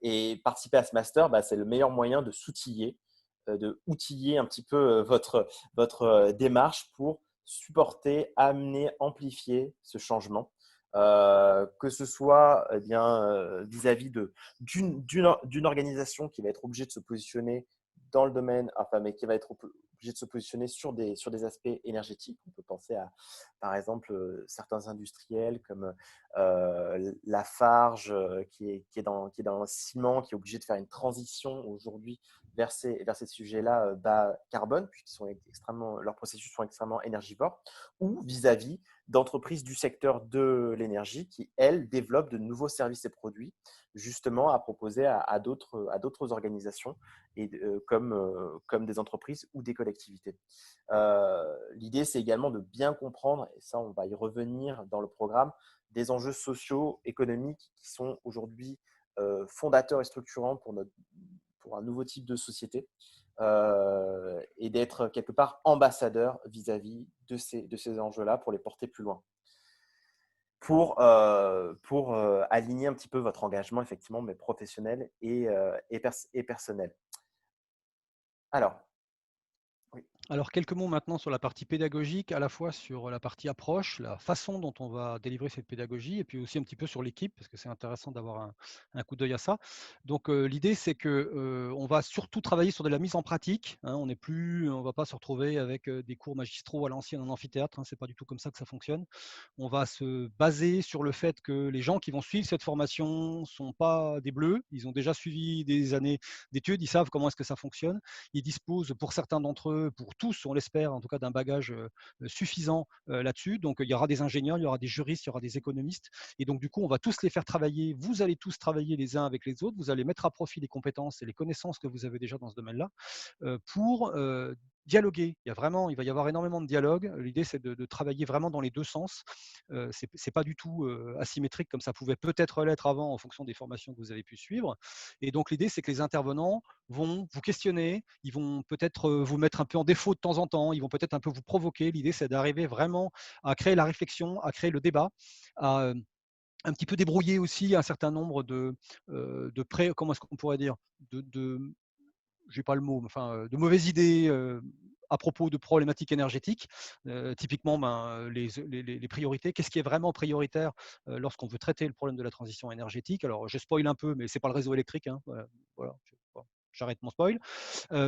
Et participer à ce master, c'est le meilleur moyen de s'outiller, de outiller un petit peu votre démarche pour supporter, amener, amplifier ce changement. Que ce soit vis-à-vis d'une organisation qui va être obligée de se positionner dans le domaine, enfin, mais qui va être obligée de se positionner sur des aspects énergétiques. On peut penser à, par exemple, certains industriels comme Lafarge, qui est dans le ciment, qui est obligé de faire une transition aujourd'hui vers ces sujets-là bas carbone, puisqu'ils sont leurs processus sont extrêmement énergivores, ou vis-à-vis d'entreprises du secteur de l'énergie qui, elles, développent de nouveaux services et produits justement à proposer à d'autres organisations et, comme des entreprises ou des collectivités. L'idée, c'est également de bien comprendre, et ça, on va y revenir dans le programme, des enjeux sociaux, économiques qui sont aujourd'hui fondateurs et structurants pour un nouveau type de société. Et d'être quelque part ambassadeur vis-à-vis de ces enjeux-là pour les porter plus loin. Pour aligner un petit peu votre engagement, effectivement, mais professionnel et personnel. Alors, oui. Alors, quelques mots maintenant sur la partie pédagogique, à la fois sur la partie approche, la façon dont on va délivrer cette pédagogie, et puis aussi un petit peu sur l'équipe, parce que c'est intéressant d'avoir un coup d'œil à ça. Donc, l'idée, c'est que on va surtout travailler sur de la mise en pratique. Hein, on ne va pas se retrouver avec des cours magistraux à l'ancienne en amphithéâtre. Hein, c'est pas du tout comme ça que ça fonctionne. On va se baser sur le fait que les gens qui vont suivre cette formation sont pas des bleus. Ils ont déjà suivi des années d'études. Ils savent comment est-ce que ça fonctionne. Ils disposent, pour certains d'entre eux, pour tous, on l'espère, en tout cas d'un bagage suffisant là-dessus. Donc, il y aura des ingénieurs, il y aura des juristes, il y aura des économistes. Et donc, du coup, on va tous les faire travailler. Vous allez tous travailler les uns avec les autres. Vous allez mettre à profit les compétences et les connaissances que vous avez déjà dans ce domaine-là pour dialoguer. Il va y avoir énormément de dialogue. L'idée, c'est de travailler vraiment dans les deux sens. C'est pas du tout asymétrique comme ça pouvait peut-être l'être avant en fonction des formations que vous avez pu suivre. Et donc, l'idée, c'est que les intervenants vont vous questionner, ils vont peut-être vous mettre un peu en défaut de temps en temps, ils vont peut-être un peu vous provoquer. L'idée, c'est d'arriver vraiment à créer la réflexion, à créer le débat, à un petit peu débrouiller aussi un certain nombre comment est-ce qu'on pourrait dire, j'ai pas le mot, enfin, de mauvaises idées à propos de problématiques énergétiques. Typiquement, les priorités. Qu'est-ce qui est vraiment prioritaire lorsqu'on veut traiter le problème de la transition énergétique? Alors, je spoil un peu, mais c'est pas le réseau électrique. Hein, voilà. J'arrête mon spoil.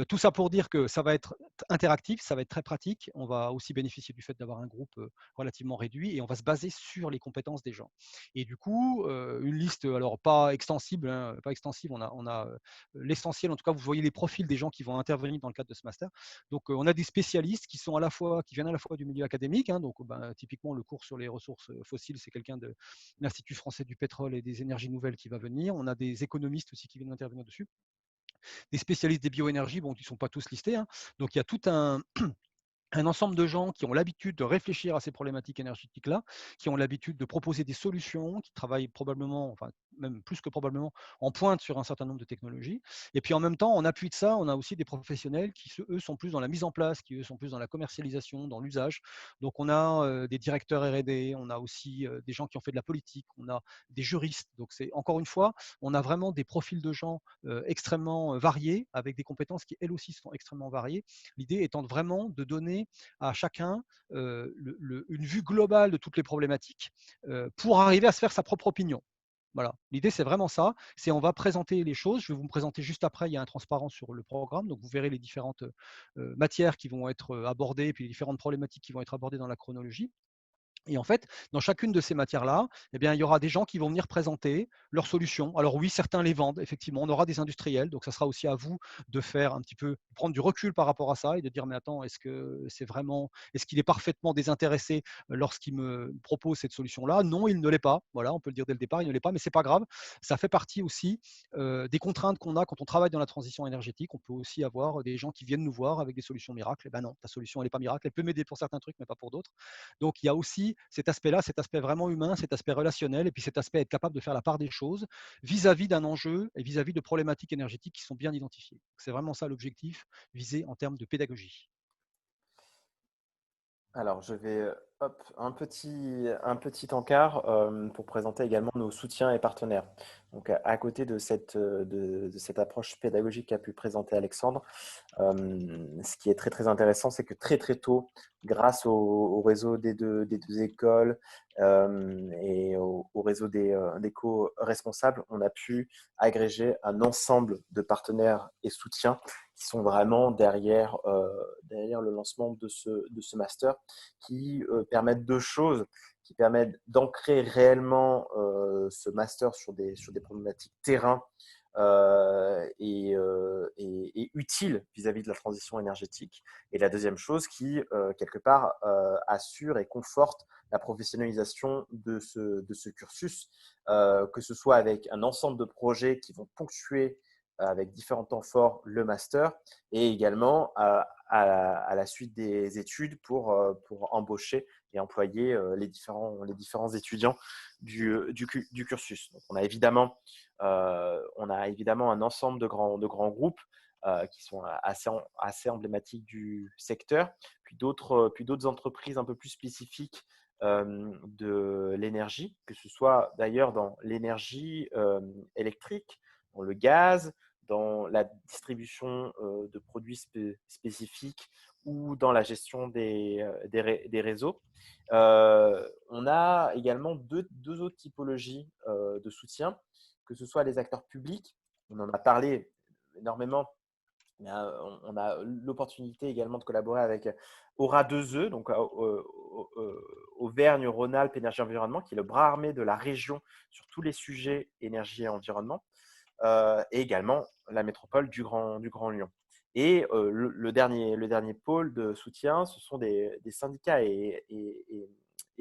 Tout ça pour dire que ça va être interactif, ça va être très pratique. On va aussi bénéficier du fait d'avoir un groupe relativement réduit et on va se baser sur les compétences des gens. Et du coup, une liste, alors pas extensible, hein, pas extensive, on a l'essentiel, en tout cas, vous voyez les profils des gens qui vont intervenir dans le cadre de ce master. Donc, on a des spécialistes qui viennent à la fois du milieu académique. Hein, donc, typiquement, le cours sur les ressources fossiles, c'est quelqu'un de l'Institut français du pétrole et des énergies nouvelles qui va venir. On a des économistes aussi qui viennent intervenir dessus. Des spécialistes des bioénergies, bon, qui ne sont pas tous listés. Hein. Donc, il y a tout un ensemble de gens qui ont l'habitude de réfléchir à ces problématiques énergétiques-là, qui ont l'habitude de proposer des solutions, qui travaillent probablement, enfin même plus que probablement, en pointe sur un certain nombre de technologies. Et puis en même temps, en appui de ça, on a aussi des professionnels qui, eux, sont plus dans la mise en place, qui, eux, sont plus dans la commercialisation, dans l'usage. Donc on a des directeurs R&D, on a aussi des gens qui ont fait de la politique, on a des juristes. Donc c'est encore une fois, on a vraiment des profils de gens extrêmement variés, avec des compétences qui, elles aussi, sont extrêmement variées. L'idée étant vraiment de donner à chacun une vue globale de toutes les problématiques pour arriver à se faire sa propre opinion. Voilà. L'idée, c'est vraiment ça. C'est on va présenter les choses. Je vais vous me présenter juste après. Il y a un transparent sur le programme. Donc, vous verrez les différentes matières qui vont être abordées, puis les différentes problématiques qui vont être abordées dans la chronologie. Et en fait, dans chacune de ces matières-là, eh bien, il y aura des gens qui vont venir présenter leurs solutions. Alors oui, certains les vendent, effectivement. On aura des industriels, donc ça sera aussi à vous de faire un petit peu, prendre du recul par rapport à ça et de dire, mais attends, est-ce qu'il est parfaitement désintéressé lorsqu'il me propose cette solution-là? Non, il ne l'est pas. Voilà, on peut le dire dès le départ, il ne l'est pas, mais c'est pas grave. Ça fait partie aussi des contraintes qu'on a quand on travaille dans la transition énergétique. On peut aussi avoir des gens qui viennent nous voir avec des solutions miracles. Eh ben non, ta solution, elle n'est pas miracle. Elle peut m'aider pour certains trucs, mais pas pour d'autres. Donc il y a aussi cet aspect-là, cet aspect vraiment humain, cet aspect relationnel, et puis cet aspect être capable de faire la part des choses vis-à-vis d'un enjeu et vis-à-vis de problématiques énergétiques qui sont bien identifiées. C'est vraiment ça l'objectif visé en termes de pédagogie. Alors, je vais hop, un petit encart pour présenter également nos soutiens et partenaires. Donc, à côté de cette approche pédagogique qu'a pu présenter Alexandre, ce qui est très très intéressant, c'est que très très tôt, grâce au réseau des deux écoles et au réseau des co-responsables, on a pu agréger un ensemble de partenaires et soutiens qui sont vraiment derrière le lancement de ce master, qui permettent deux choses, qui permettent d'ancrer réellement ce master sur des problématiques terrain et utile vis-à-vis de la transition énergétique. Et la deuxième chose qui, quelque part, assure et conforte la professionnalisation de ce cursus, que ce soit avec un ensemble de projets qui vont ponctuer avec différents temps forts le master et également à la suite des études pour embaucher et employer les différents étudiants du cursus. Donc, on a évidemment un ensemble de grands groupes qui sont assez emblématiques du secteur, puis d'autres entreprises un peu plus spécifiques de l'énergie, que ce soit d'ailleurs dans l'énergie électrique, dans le gaz, dans la distribution de produits spécifiques ou dans la gestion des réseaux. On a également deux autres typologies de soutien, que ce soit les acteurs publics, on en a parlé énormément, mais on a l'opportunité également de collaborer avec Aura 2E, donc Auvergne-Rhône-Alpes Énergie Environnement, qui est le bras armé de la région sur tous les sujets énergie et environnement, et également la métropole du Grand Lyon. Et le dernier pôle de soutien, ce sont des syndicats et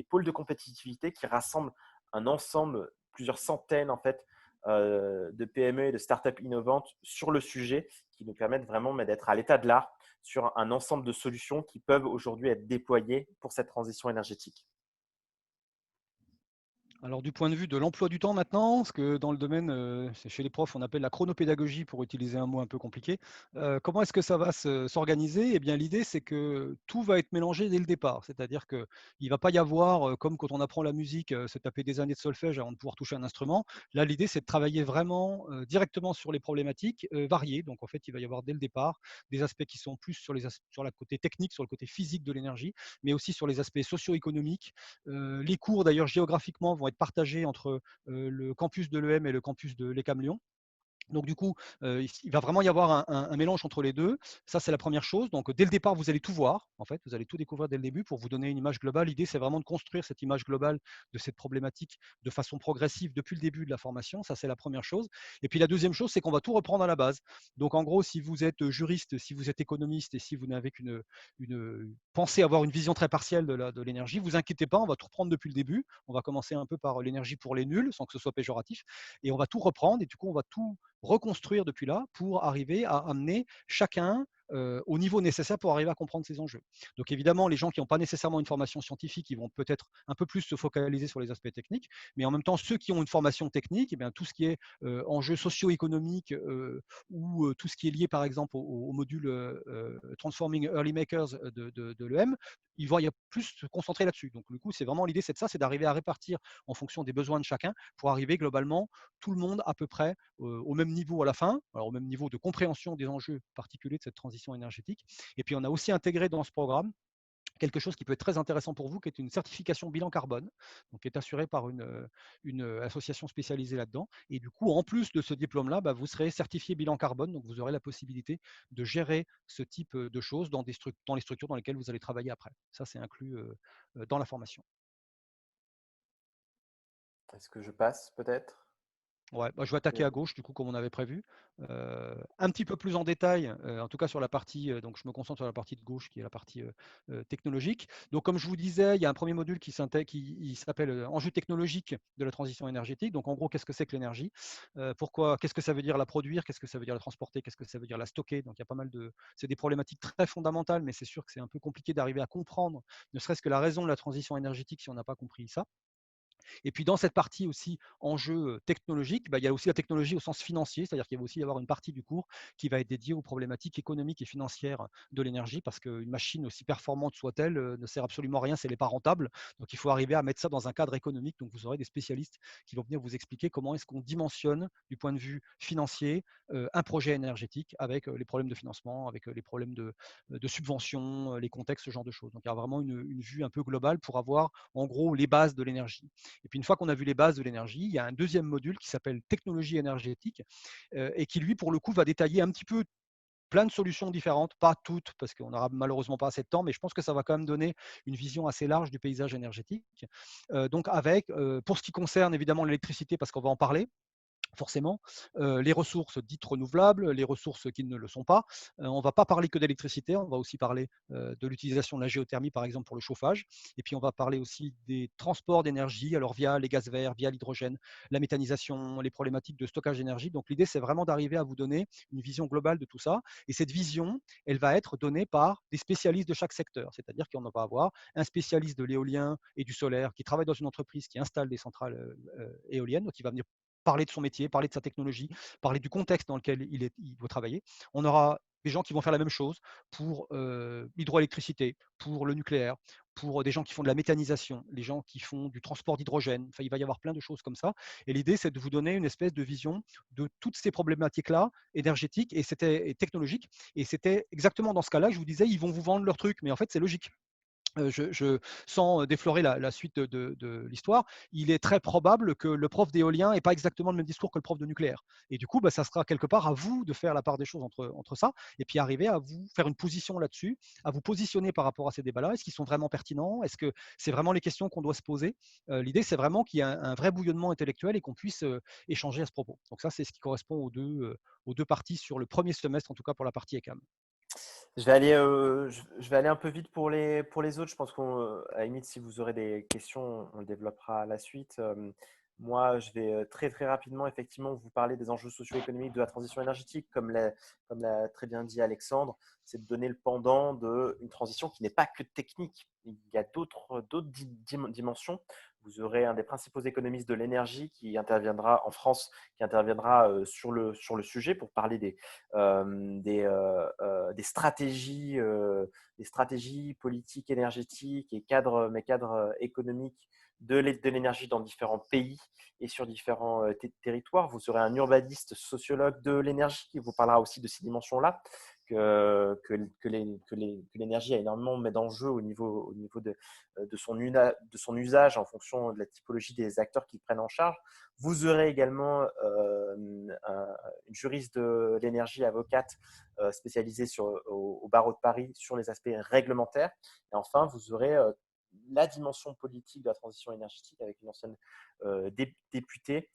pôles de compétitivité qui rassemblent un ensemble, plusieurs centaines en fait, de PME et de startups innovantes sur le sujet, qui nous permettent vraiment d'être à l'état de l'art sur un ensemble de solutions qui peuvent aujourd'hui être déployées pour cette transition énergétique. Alors du point de vue de l'emploi du temps maintenant, ce que dans le domaine, c'est chez les profs, on appelle la chronopédagogie pour utiliser un mot un peu compliqué. Comment est-ce que ça va s'organiser? Eh bien l'idée c'est que tout va être mélangé dès le départ. C'est-à-dire qu'il ne va pas y avoir, comme quand on apprend la musique, se taper des années de solfège avant de pouvoir toucher un instrument. Là l'idée c'est de travailler vraiment directement sur les problématiques variées. Donc en fait il va y avoir dès le départ des aspects qui sont plus sur le côté technique, sur le côté physique de l'énergie, mais aussi sur les aspects socio-économiques. Les cours, d'ailleurs, géographiquement, vont être partagés entre le campus de l'EM et le campus de l'ECAM Lyon. Donc du coup, il va vraiment y avoir un mélange entre les deux. Ça, c'est la première chose. Donc dès le départ, vous allez tout voir. En fait, vous allez tout découvrir dès le début pour vous donner une image globale. L'idée, c'est vraiment de construire cette image globale de cette problématique de façon progressive depuis le début de la formation. Ça, c'est la première chose. Et puis la deuxième chose, c'est qu'on va tout reprendre à la base. Donc en gros, si vous êtes juriste, si vous êtes économiste et si vous n'avez qu'une pensée avoir une vision très partielle de l'énergie, vous inquiétez pas, on va tout reprendre depuis le début. On va commencer un peu par l'énergie pour les nuls, sans que ce soit péjoratif. Et on va tout reprendre. Et du coup, on va tout reconstruire depuis là pour arriver à amener chacun au niveau nécessaire pour arriver à comprendre ces enjeux. Donc évidemment, les gens qui n'ont pas nécessairement une formation scientifique, ils vont peut-être un peu plus se focaliser sur les aspects techniques, mais en même temps, ceux qui ont une formation technique, eh bien, tout ce qui est enjeux socio-économiques ou tout ce qui est lié par exemple au module Transforming Early Makers de l'EM, ils vont y plus se concentrer là-dessus. Donc du coup, c'est vraiment l'idée, c'est d'arriver à répartir en fonction des besoins de chacun pour arriver globalement tout le monde à peu près au même niveau à la fin, alors au même niveau de compréhension des enjeux particuliers de cette transition énergétique. Et puis on a aussi intégré dans ce programme quelque chose qui peut être très intéressant pour vous, qui est une certification bilan carbone, donc qui est assurée par une association spécialisée là-dedans. Et du coup, en plus de ce diplôme-là, vous serez certifié bilan carbone, donc vous aurez la possibilité de gérer ce type de choses dans les structures dans lesquelles vous allez travailler après. Ça, c'est inclus dans la formation. Est-ce que je passe peut-être? Ouais, bah, je vais attaquer à gauche, du coup, comme on avait prévu. Un petit peu plus en détail, en tout cas sur la partie, donc je me concentre sur la partie de gauche qui est la partie technologique. Donc, comme je vous disais, il y a un premier module qui s'appelle Enjeux technologiques de la transition énergétique. Donc, en gros, qu'est-ce que c'est que l'énergie? Qu'est-ce que ça veut dire la produire? Qu'est-ce que ça veut dire la transporter? Qu'est-ce que ça veut dire la stocker? Donc, il y a pas mal de. C'est des problématiques très fondamentales, mais c'est sûr que c'est un peu compliqué d'arriver à comprendre, ne serait-ce que la raison de la transition énergétique si on n'a pas compris ça. Et puis dans cette partie aussi enjeux technologiques, bah, il y a aussi la technologie au sens financier, c'est-à-dire qu'il va aussi y avoir une partie du cours qui va être dédiée aux problématiques économiques et financières de l'énergie, parce qu'une machine, aussi performante soit-elle, ne sert absolument à rien si elle n'est pas rentable. Donc il faut arriver à mettre ça dans un cadre économique. Donc vous aurez des spécialistes qui vont venir vous expliquer comment est-ce qu'on dimensionne du point de vue financier un projet énergétique avec les problèmes de financement, avec les problèmes de subvention, les contextes, ce genre de choses. Donc il y a vraiment une vue un peu globale pour avoir en gros les bases de l'énergie. Et puis une fois qu'on a vu les bases de l'énergie, il y a un deuxième module qui s'appelle technologie énergétique et qui lui pour le coup va détailler un petit peu plein de solutions différentes, pas toutes parce qu'on n'aura malheureusement pas assez de temps, mais je pense que ça va quand même donner une vision assez large du paysage énergétique. Donc avec, pour ce qui concerne évidemment l'électricité, parce qu'on va en parler, forcément, les ressources dites renouvelables, les ressources qui ne le sont pas. On ne va pas parler que d'électricité, on va aussi parler de l'utilisation de la géothermie, par exemple, pour le chauffage. Et puis, on va parler aussi des transports d'énergie, alors via les gaz verts, via l'hydrogène, la méthanisation, les problématiques de stockage d'énergie. Donc, l'idée, c'est vraiment d'arriver à vous donner une vision globale de tout ça. Et cette vision, elle va être donnée par des spécialistes de chaque secteur. C'est-à-dire qu'on va avoir un spécialiste de l'éolien et du solaire qui travaille dans une entreprise qui installe des centrales éoliennes, donc il va venir parler de son métier, parler de sa technologie, parler du contexte dans lequel il doit travailler. On aura des gens qui vont faire la même chose pour l'hydroélectricité, pour le nucléaire, pour des gens qui font de la méthanisation, les gens qui font du transport d'hydrogène. Enfin, il va y avoir plein de choses comme ça. Et l'idée, c'est de vous donner une espèce de vision de toutes ces problématiques-là, énergétiques et technologiques. Et c'était exactement dans ce cas-là que je vous disais, ils vont vous vendre leur truc. Mais en fait, c'est logique. Sans déflorer la suite de l'histoire, il est très probable que le prof d'éolien n'ait pas exactement le même discours que le prof de nucléaire. Et du coup, bah, ça sera quelque part à vous de faire la part des choses entre ça, et puis arriver à vous faire une position là-dessus, à vous positionner par rapport à ces débats-là. Est-ce qu'ils sont vraiment pertinents? Est-ce que c'est vraiment les questions qu'on doit se poser? L'idée, c'est vraiment qu'il y ait un vrai bouillonnement intellectuel et qu'on puisse échanger à ce propos. Donc ça, c'est ce qui correspond aux deux parties sur le premier semestre, en tout cas pour la partie ECAM. Je vais aller un peu vite pour les autres. Je pense qu'à la limite, si vous aurez des questions, on le développera à la suite. Moi, je vais très très rapidement, effectivement, vous parler des enjeux socio-économiques de la transition énergétique, comme l'a très bien dit Alexandre, c'est de donner le pendant d'une transition qui n'est pas que technique. Il y a d'autres dimensions. Vous aurez un des principaux économistes de l'énergie qui interviendra en France, qui interviendra sur le sujet pour parler des stratégies politiques, énergétiques et cadres économiques de l'énergie dans différents pays et sur différents territoires. Vous aurez un urbaniste sociologue de l'énergie qui vous parlera aussi de ces dimensions-là, que l'énergie a énormément d'enjeux au niveau de son usage en fonction de la typologie des acteurs qui prennent en charge. Vous aurez également une juriste de l'énergie, avocate spécialisée au barreau de Paris sur les aspects réglementaires. Et enfin, vous aurez la dimension politique de la transition énergétique avec une ancienne députée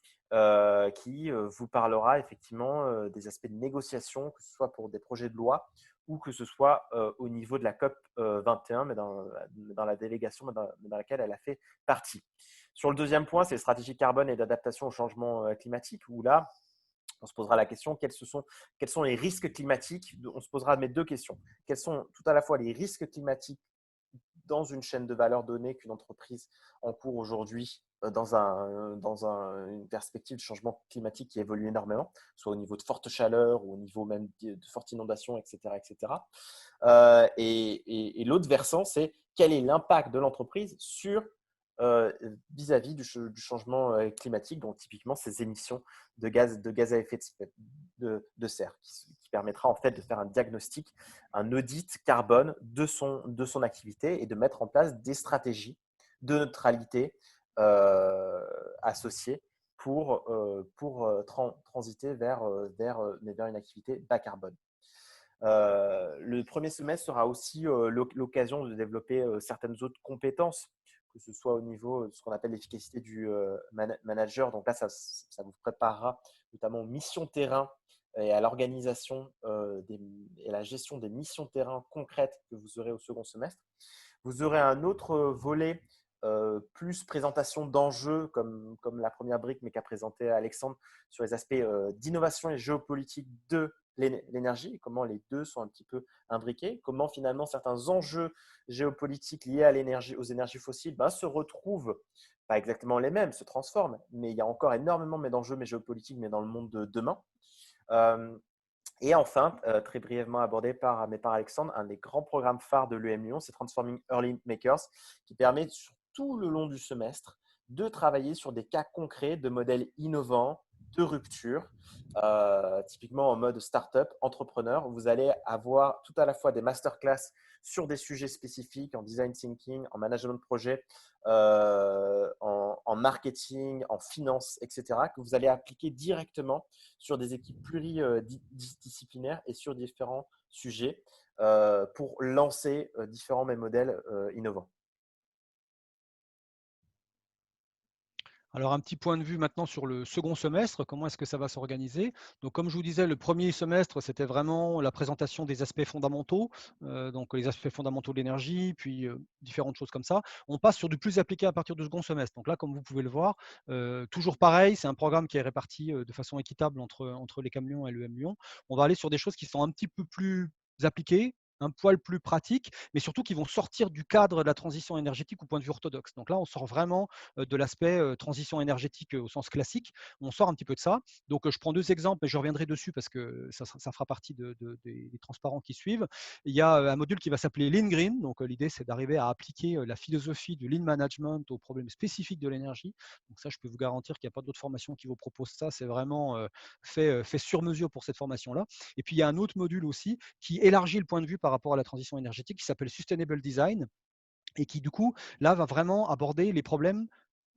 qui vous parlera effectivement des aspects de négociation, que ce soit pour des projets de loi ou que ce soit au niveau de la COP 21, mais dans la délégation dans laquelle elle a fait partie. Sur le deuxième point, c'est les stratégies carbone et d'adaptation au changement climatique, où là, on se posera la question, quels sont les risques climatiques? On se posera mes deux questions. Quels sont tout à la fois les risques climatiques dans une chaîne de valeur donnée qu'une entreprise encourt aujourd'hui une perspective de changement climatique qui évolue énormément, soit au niveau de forte chaleur ou au niveau même de forte inondation, etc. etc. Et l'autre versant, c'est quel est l'impact de l'entreprise sur vis-à-vis du changement climatique, donc typiquement ces émissions de gaz à effet de serre, qui permettra en fait de faire un diagnostic, un audit carbone de son activité et de mettre en place des stratégies de neutralité associées pour transiter vers une activité bas carbone. Le premier semestre sera aussi l'occasion de développer certaines autres compétences, que ce soit au niveau de ce qu'on appelle l'efficacité du manager. Donc là, ça vous préparera notamment aux missions terrain et à l'organisation et à la gestion des missions terrain concrètes que vous aurez au second semestre. Vous aurez un autre volet plus présentation d'enjeux, comme la première brique, mais qu'a présenté Alexandre, sur les aspects d'innovation et géopolitique de l'énergie, comment les deux sont un petit peu imbriqués, comment finalement certains enjeux géopolitiques liés à l'énergie, aux énergies fossiles se retrouvent, pas exactement les mêmes, se transforment, mais il y a encore énormément d'enjeux géopolitiques, mais dans le monde de demain. Et enfin, très brièvement abordé par Alexandre, un des grands programmes phares de l'UM Lyon, c'est Transforming Early Makers, qui permet sur tout le long du semestre de travailler sur des cas concrets de modèles innovants, de rupture, typiquement en mode startup, entrepreneur. Vous allez avoir tout à la fois des masterclass sur des sujets spécifiques en design thinking, en management de projet, en marketing, en finance, etc., que vous allez appliquer directement sur des équipes pluridisciplinaires et sur différents sujets pour lancer différents modèles innovants. Alors, un petit point de vue maintenant sur le second semestre, comment est-ce que ça va s'organiser? Donc, comme je vous disais, le premier semestre, c'était vraiment la présentation des aspects fondamentaux, donc les aspects fondamentaux de l'énergie, puis différentes choses comme ça. On passe sur du plus appliqué à partir du second semestre. Donc là, comme vous pouvez le voir, toujours pareil, c'est un programme qui est réparti de façon équitable entre les CAM Lyon et l'EM Lyon. On va aller sur des choses qui sont un petit peu plus appliquées, un poil plus pratiques, mais surtout qui vont sortir du cadre de la transition énergétique au point de vue orthodoxe. Donc là, on sort vraiment de l'aspect transition énergétique au sens classique. On sort un petit peu de ça. Donc, je prends deux exemples, mais je reviendrai dessus parce que ça fera partie des transparents qui suivent. Il y a un module qui va s'appeler Lean Green. Donc, l'idée, c'est d'arriver à appliquer la philosophie du Lean Management aux problèmes spécifiques de l'énergie. Donc, ça, je peux vous garantir qu'il n'y a pas d'autres formations qui vous proposent ça. C'est vraiment fait sur mesure pour cette formation-là. Et puis, il y a un autre module aussi qui élargit le point de vue par rapport à la transition énergétique qui s'appelle Sustainable Design et qui, du coup, là, va vraiment aborder les problèmes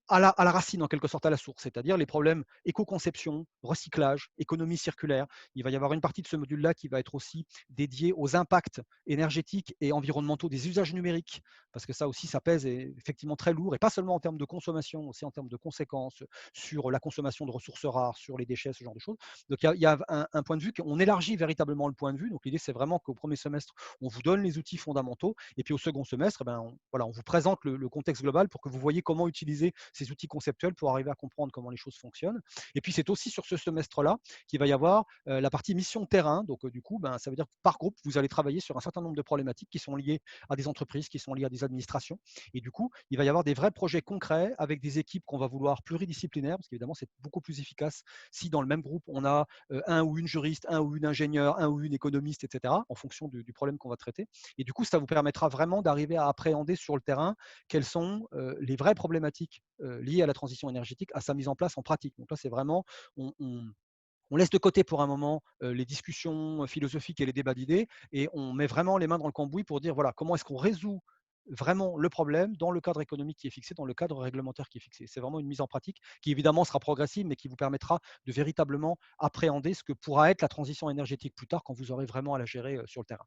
à la racine, en quelque sorte, à la source, c'est-à-dire les problèmes éco-conception, recyclage, économie circulaire. Il va y avoir une partie de ce module-là qui va être aussi dédiée aux impacts énergétiques et environnementaux des usages numériques, parce que ça aussi, ça pèse effectivement très lourd, et pas seulement en termes de consommation, aussi en termes de conséquences sur la consommation de ressources rares, sur les déchets, ce genre de choses. Donc, il y a un point de vue qu'on élargit véritablement le point de vue. Donc, l'idée, c'est vraiment qu'au premier semestre, on vous donne les outils fondamentaux, et puis au second semestre, on vous présente le contexte global pour que vous voyez comment utiliser ces outils conceptuels pour arriver à comprendre comment les choses fonctionnent. Et puis, c'est aussi sur ce semestre-là qu'il va y avoir la partie mission terrain. Donc, du coup, ça veut dire que par groupe, vous allez travailler sur un certain nombre de problématiques qui sont liées à des entreprises, qui sont liées à des administrations. Et du coup, il va y avoir des vrais projets concrets avec des équipes qu'on va vouloir pluridisciplinaires, parce qu'évidemment, c'est beaucoup plus efficace si dans le même groupe, on a un ou une juriste, un ou une ingénieur, un ou une économiste, etc., en fonction du problème qu'on va traiter. Et du coup, ça vous permettra vraiment d'arriver à appréhender sur le terrain quelles sont les vraies problématiques liées à la transition énergétique, à sa mise en place en pratique. Donc là, c'est vraiment, on laisse de côté pour un moment les discussions philosophiques et les débats d'idées, et on met vraiment les mains dans le cambouis pour dire, voilà, comment est-ce qu'on résout vraiment le problème dans le cadre économique qui est fixé, dans le cadre réglementaire qui est fixé. C'est vraiment une mise en pratique qui évidemment sera progressive, mais qui vous permettra de véritablement appréhender ce que pourra être la transition énergétique plus tard quand vous aurez vraiment à la gérer sur le terrain.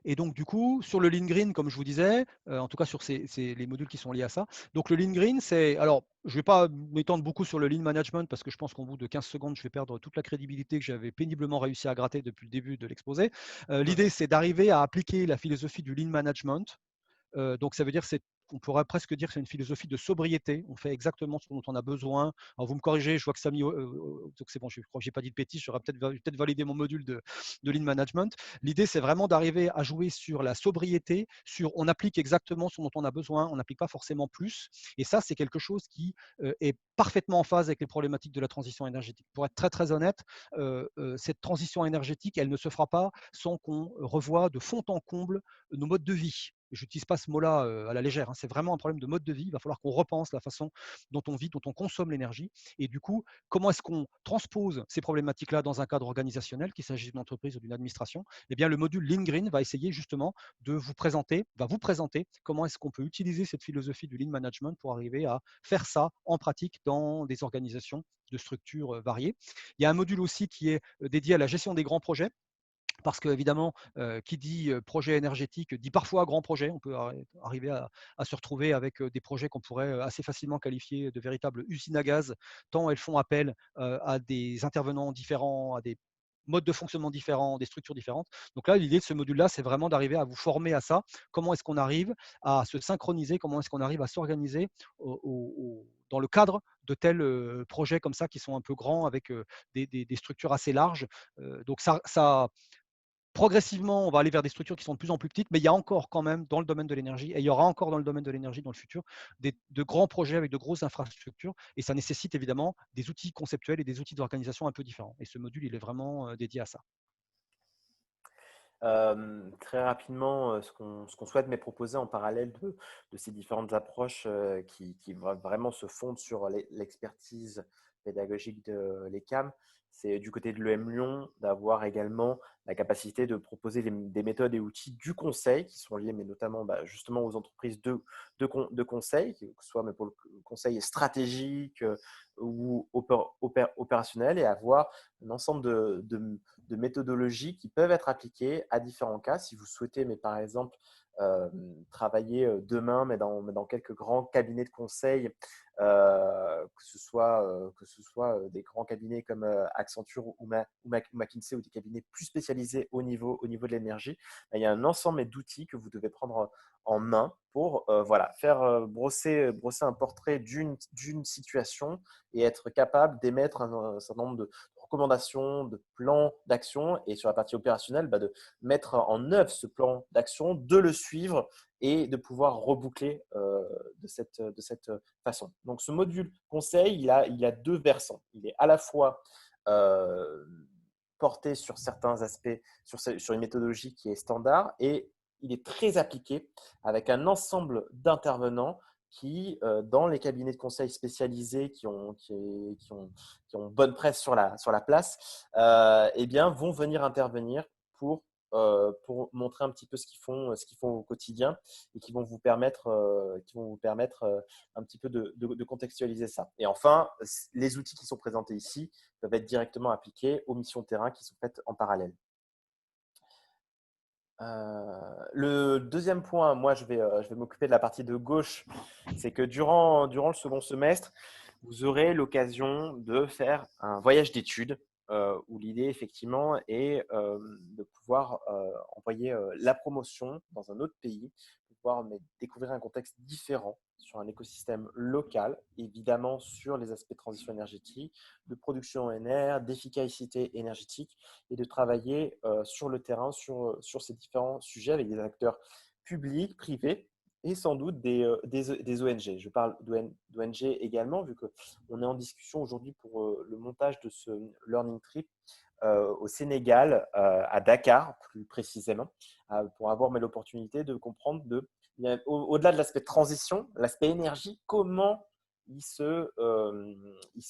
Et donc, du coup, sur le Lean Green, comme je vous disais, en tout cas sur les modules qui sont liés à ça. Donc, le Lean Green, c'est. Alors, je ne vais pas m'étendre beaucoup sur le Lean Management parce que je pense qu'au bout de 15 secondes, je vais perdre toute la crédibilité que j'avais péniblement réussi à gratter depuis le début de l'exposé. L'idée, c'est d'arriver à appliquer la philosophie du Lean Management. Donc, ça veut dire on pourrait presque dire que c'est une philosophie de sobriété. On fait exactement ce dont on a besoin. Alors, vous me corrigez, je vois que Samy, donc c'est bon, je crois que je n'ai pas dit de bêtises, j'aurais peut-être validé mon module de Lean Management. L'idée, c'est vraiment d'arriver à jouer sur la sobriété, on applique exactement ce dont on a besoin, on n'applique pas forcément plus. Et ça, c'est quelque chose qui est parfaitement en phase avec les problématiques de la transition énergétique. Pour être très, très honnête, cette transition énergétique, elle ne se fera pas sans qu'on revoie de fond en comble nos modes de vie. Je n'utilise pas ce mot-là à la légère, hein. C'est vraiment un problème de mode de vie. Il va falloir qu'on repense la façon dont on vit, dont on consomme l'énergie. Et du coup, comment est-ce qu'on transpose ces problématiques-là dans un cadre organisationnel, qu'il s'agisse d'une entreprise ou d'une administration? Eh bien, le module Lean Green va essayer justement de vous présenter comment est-ce qu'on peut utiliser cette philosophie du Lean Management pour arriver à faire ça en pratique dans des organisations de structures variées. Il y a un module aussi qui est dédié à la gestion des grands projets. Parce qu'évidemment, qui dit projet énergétique dit parfois grand projet. On peut arriver à se retrouver avec des projets qu'on pourrait assez facilement qualifier de véritables usines à gaz, tant elles font appel à des intervenants différents, à des modes de fonctionnement différents, des structures différentes. Donc là, l'idée de ce module-là, c'est vraiment d'arriver à vous former à ça. Comment est-ce qu'on arrive à se synchroniser? Comment est-ce qu'on arrive à s'organiser dans le cadre de tels projets comme ça qui sont un peu grands avec des structures assez larges. Donc ça progressivement, on va aller vers des structures qui sont de plus en plus petites, mais il y a encore quand même dans le domaine de l'énergie, et il y aura encore dans le domaine de l'énergie dans le futur, de grands projets avec de grosses infrastructures, et ça nécessite évidemment des outils conceptuels et des outils d'organisation un peu différents. Et ce module, il est vraiment dédié à ça. Très rapidement, ce qu'on souhaite mais proposer en parallèle de ces différentes approches qui vraiment se fondent sur l'expertise pédagogique de l'ECAM, c'est du côté de l'EM Lyon d'avoir également la capacité de proposer des méthodes et outils du conseil qui sont liés mais notamment justement aux entreprises de conseil, que ce soit mais pour le conseil stratégique ou opérationnel, et avoir un ensemble de méthodologies qui peuvent être appliquées à différents cas. Si vous souhaitez, mais par exemple, travailler demain, mais dans quelques grands cabinets de conseil, que ce soit des grands cabinets comme Accenture ou McKinsey, ou des cabinets plus spécialisés au niveau de l'énergie, il y a un ensemble d'outils que vous devez prendre en main pour faire brosser un portrait d'une situation et être capable d'émettre un certain nombre de recommandations, de plans d'action, et sur la partie opérationnelle, de mettre en œuvre ce plan d'action, de le suivre et de pouvoir reboucler de cette façon. Donc ce module conseil, il a deux versants. Il est à la fois porté sur certains aspects, sur une méthodologie qui est standard, et il est très appliqué avec un ensemble d'intervenants qui, dans les cabinets de conseil spécialisés qui ont bonne presse sur la place, eh bien, vont venir intervenir pour montrer un petit peu ce qu'ils font au quotidien, et qui vont vous permettre un petit peu de contextualiser ça. Et enfin, les outils qui sont présentés ici peuvent être directement appliqués aux missions de terrain qui sont faites en parallèle. Le deuxième point, moi je vais m'occuper de la partie de gauche, c'est que durant le second semestre, vous aurez l'occasion de faire un voyage d'études où l'idée effectivement est de pouvoir envoyer la promotion dans un autre pays, de pouvoir découvrir un contexte différent sur un écosystème local, évidemment sur les aspects de transition énergétique, de production ONR, d'efficacité énergétique, et de travailler sur le terrain sur ces différents sujets avec des acteurs publics, privés, et sans doute des ONG. Je parle d'ONG également, vu qu'on est en discussion aujourd'hui pour le montage de ce Learning Trip au Sénégal, à Dakar plus précisément, pour avoir l'opportunité de comprendre au-delà de l'aspect transition, l'aspect énergie, comment il se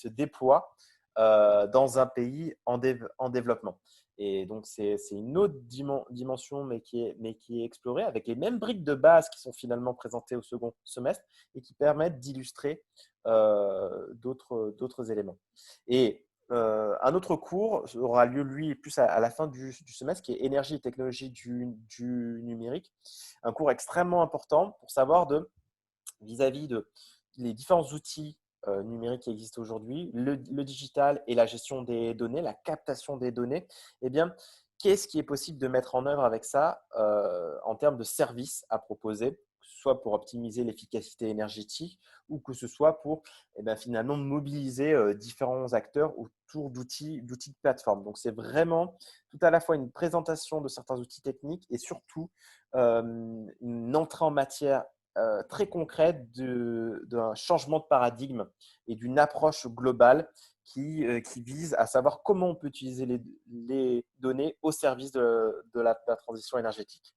déploie dans un pays en développement. Et donc, c'est une autre dimension, mais qui est explorée avec les mêmes briques de base qui sont finalement présentées au second semestre et qui permettent d'illustrer d'autres éléments. Et un autre cours aura lieu, lui, plus à la fin du semestre, qui est énergie et technologie du numérique. Un cours extrêmement important pour savoir vis-à-vis de les différents outils numériques qui existent aujourd'hui, le digital et la gestion des données, la captation des données. Eh bien, qu'est-ce qui est possible de mettre en œuvre avec ça en termes de services à proposer, que ce soit pour optimiser l'efficacité énergétique ou que ce soit pour finalement mobiliser différents acteurs autour d'outils de plateforme. Donc, c'est vraiment tout à la fois une présentation de certains outils techniques et surtout une entrée en matière très concrète d'un changement de paradigme et d'une approche globale qui vise à savoir comment on peut utiliser les données au service de la transition énergétique.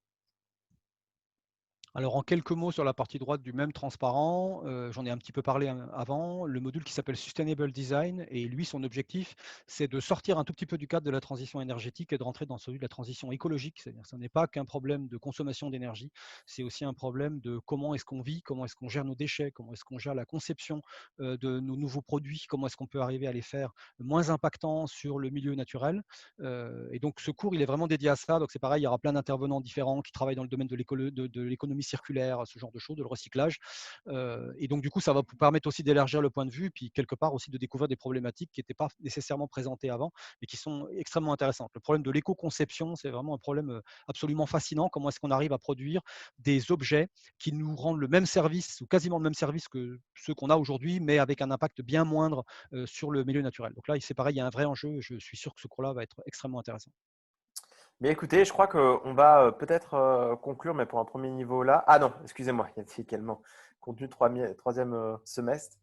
Alors, en quelques mots sur la partie droite du même transparent, j'en ai un petit peu parlé avant, le module qui s'appelle Sustainable Design et lui, son objectif, c'est de sortir un tout petit peu du cadre de la transition énergétique et de rentrer dans celui de la transition écologique. C'est-à-dire que ce n'est pas qu'un problème de consommation d'énergie, c'est aussi un problème de comment est-ce qu'on vit, comment est-ce qu'on gère nos déchets, comment est-ce qu'on gère la conception de nos nouveaux produits, comment est-ce qu'on peut arriver à les faire moins impactants sur le milieu naturel. Et donc, ce cours, il est vraiment dédié à ça. Donc, c'est pareil, il y aura plein d'intervenants différents qui travaillent dans le domaine de l'économie circulaire, ce genre de choses, de le recyclage. Et donc, du coup, ça va vous permettre aussi d'élargir le point de vue, puis quelque part aussi de découvrir des problématiques qui n'étaient pas nécessairement présentées avant, mais qui sont extrêmement intéressantes. Le problème de l'éco-conception, c'est vraiment un problème absolument fascinant. Comment est-ce qu'on arrive à produire des objets qui nous rendent le même service, ou quasiment le même service que ceux qu'on a aujourd'hui, mais avec un impact bien moindre sur le milieu naturel. Donc là, c'est pareil, il y a un vrai enjeu. Je suis sûr que ce cours-là va être extrêmement intéressant. Mais écoutez, je crois qu'on va peut-être conclure, mais pour un premier niveau là. Ah non, excusez-moi, il y a également contenu troisième semestre.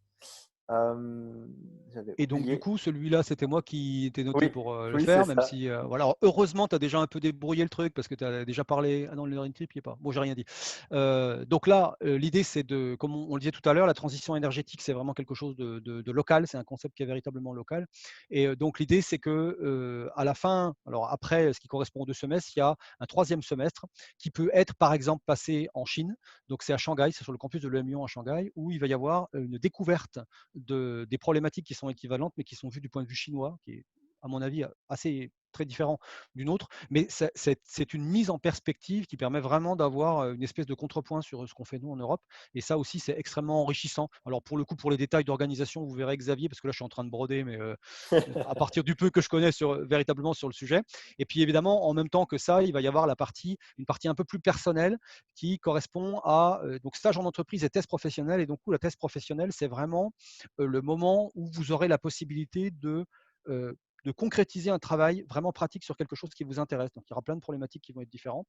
J'avais Et donc, du oublié. coup, celui-là, c'était moi qui étais noté Oui, pour le oui, c'est faire, même ça. si, voilà. Alors, heureusement, tu as déjà un peu débrouillé le truc parce que tu as déjà parlé. Ah non, le learning trip, il n'y est pas. Bon, j'ai rien dit. Donc là, l'idée, c'est de, comme on le disait tout à l'heure, la transition énergétique, c'est vraiment quelque chose de local. C'est un concept qui est véritablement local. Et donc, l'idée, c'est que à la fin, alors après, ce qui correspond aux 2 semestres, il y a un troisième semestre qui peut être, par exemple, passé en Chine. Donc, c'est à Shanghai, c'est sur le campus de l'EM Lyon à Shanghai, où il va y avoir une découverte des problématiques qui sont équivalentes, mais qui sont vues du point de vue chinois, qui est, à mon avis, assez très différent d'une autre. Mais c'est une mise en perspective qui permet vraiment d'avoir une espèce de contrepoint sur ce qu'on fait nous en Europe. Et ça aussi, c'est extrêmement enrichissant. Alors, pour le coup, pour les détails d'organisation, vous verrez Xavier, parce que là, je suis en train de broder, mais à partir du peu que je connais véritablement sur le sujet. Et puis, évidemment, en même temps que ça, il va y avoir une partie un peu plus personnelle qui correspond à donc stage en entreprise et thèse professionnelle. Et donc, la thèse professionnelle, c'est vraiment le moment où vous aurez la possibilité euh, de concrétiser un travail vraiment pratique sur quelque chose qui vous intéresse. Donc, il y aura plein de problématiques qui vont être différentes,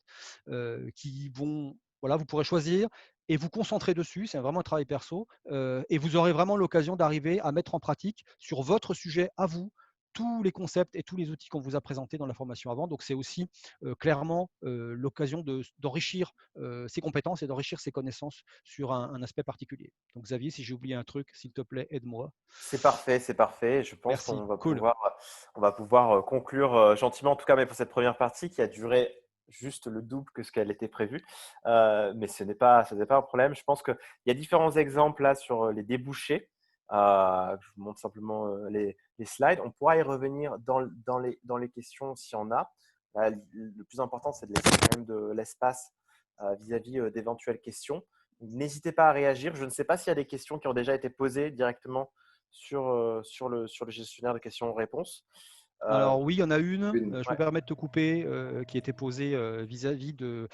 qui vont, voilà, vous pourrez choisir et vous concentrer dessus. C'est vraiment un travail perso. Et vous aurez vraiment l'occasion d'arriver à mettre en pratique sur votre sujet à vous tous les concepts et tous les outils qu'on vous a présentés dans la formation avant. Donc, c'est aussi clairement l'occasion d'enrichir ses compétences et d'enrichir ses connaissances sur un aspect particulier. Donc, Xavier, si j'ai oublié un truc, s'il te plaît, aide-moi. C'est parfait, c'est parfait. Je pense Merci, cool. on va pouvoir conclure gentiment, en tout cas, mais pour cette première partie qui a duré juste le double que ce qu'elle était prévue. Mais ce n'est pas un problème. Je pense qu'il y a différents exemples là sur les débouchés. Je vous montre simplement les slides. On pourra y revenir dans les questions s'il y en a. Le plus important, c'est de laisser quand même de l'espace vis-à-vis d'éventuelles questions. N'hésitez pas à réagir. Je ne sais pas s'il y a des questions qui ont déjà été posées directement sur le gestionnaire de questions-réponses. Alors oui, il y en a une, je me Ouais. permets de te couper, qui était posée vis-à-vis du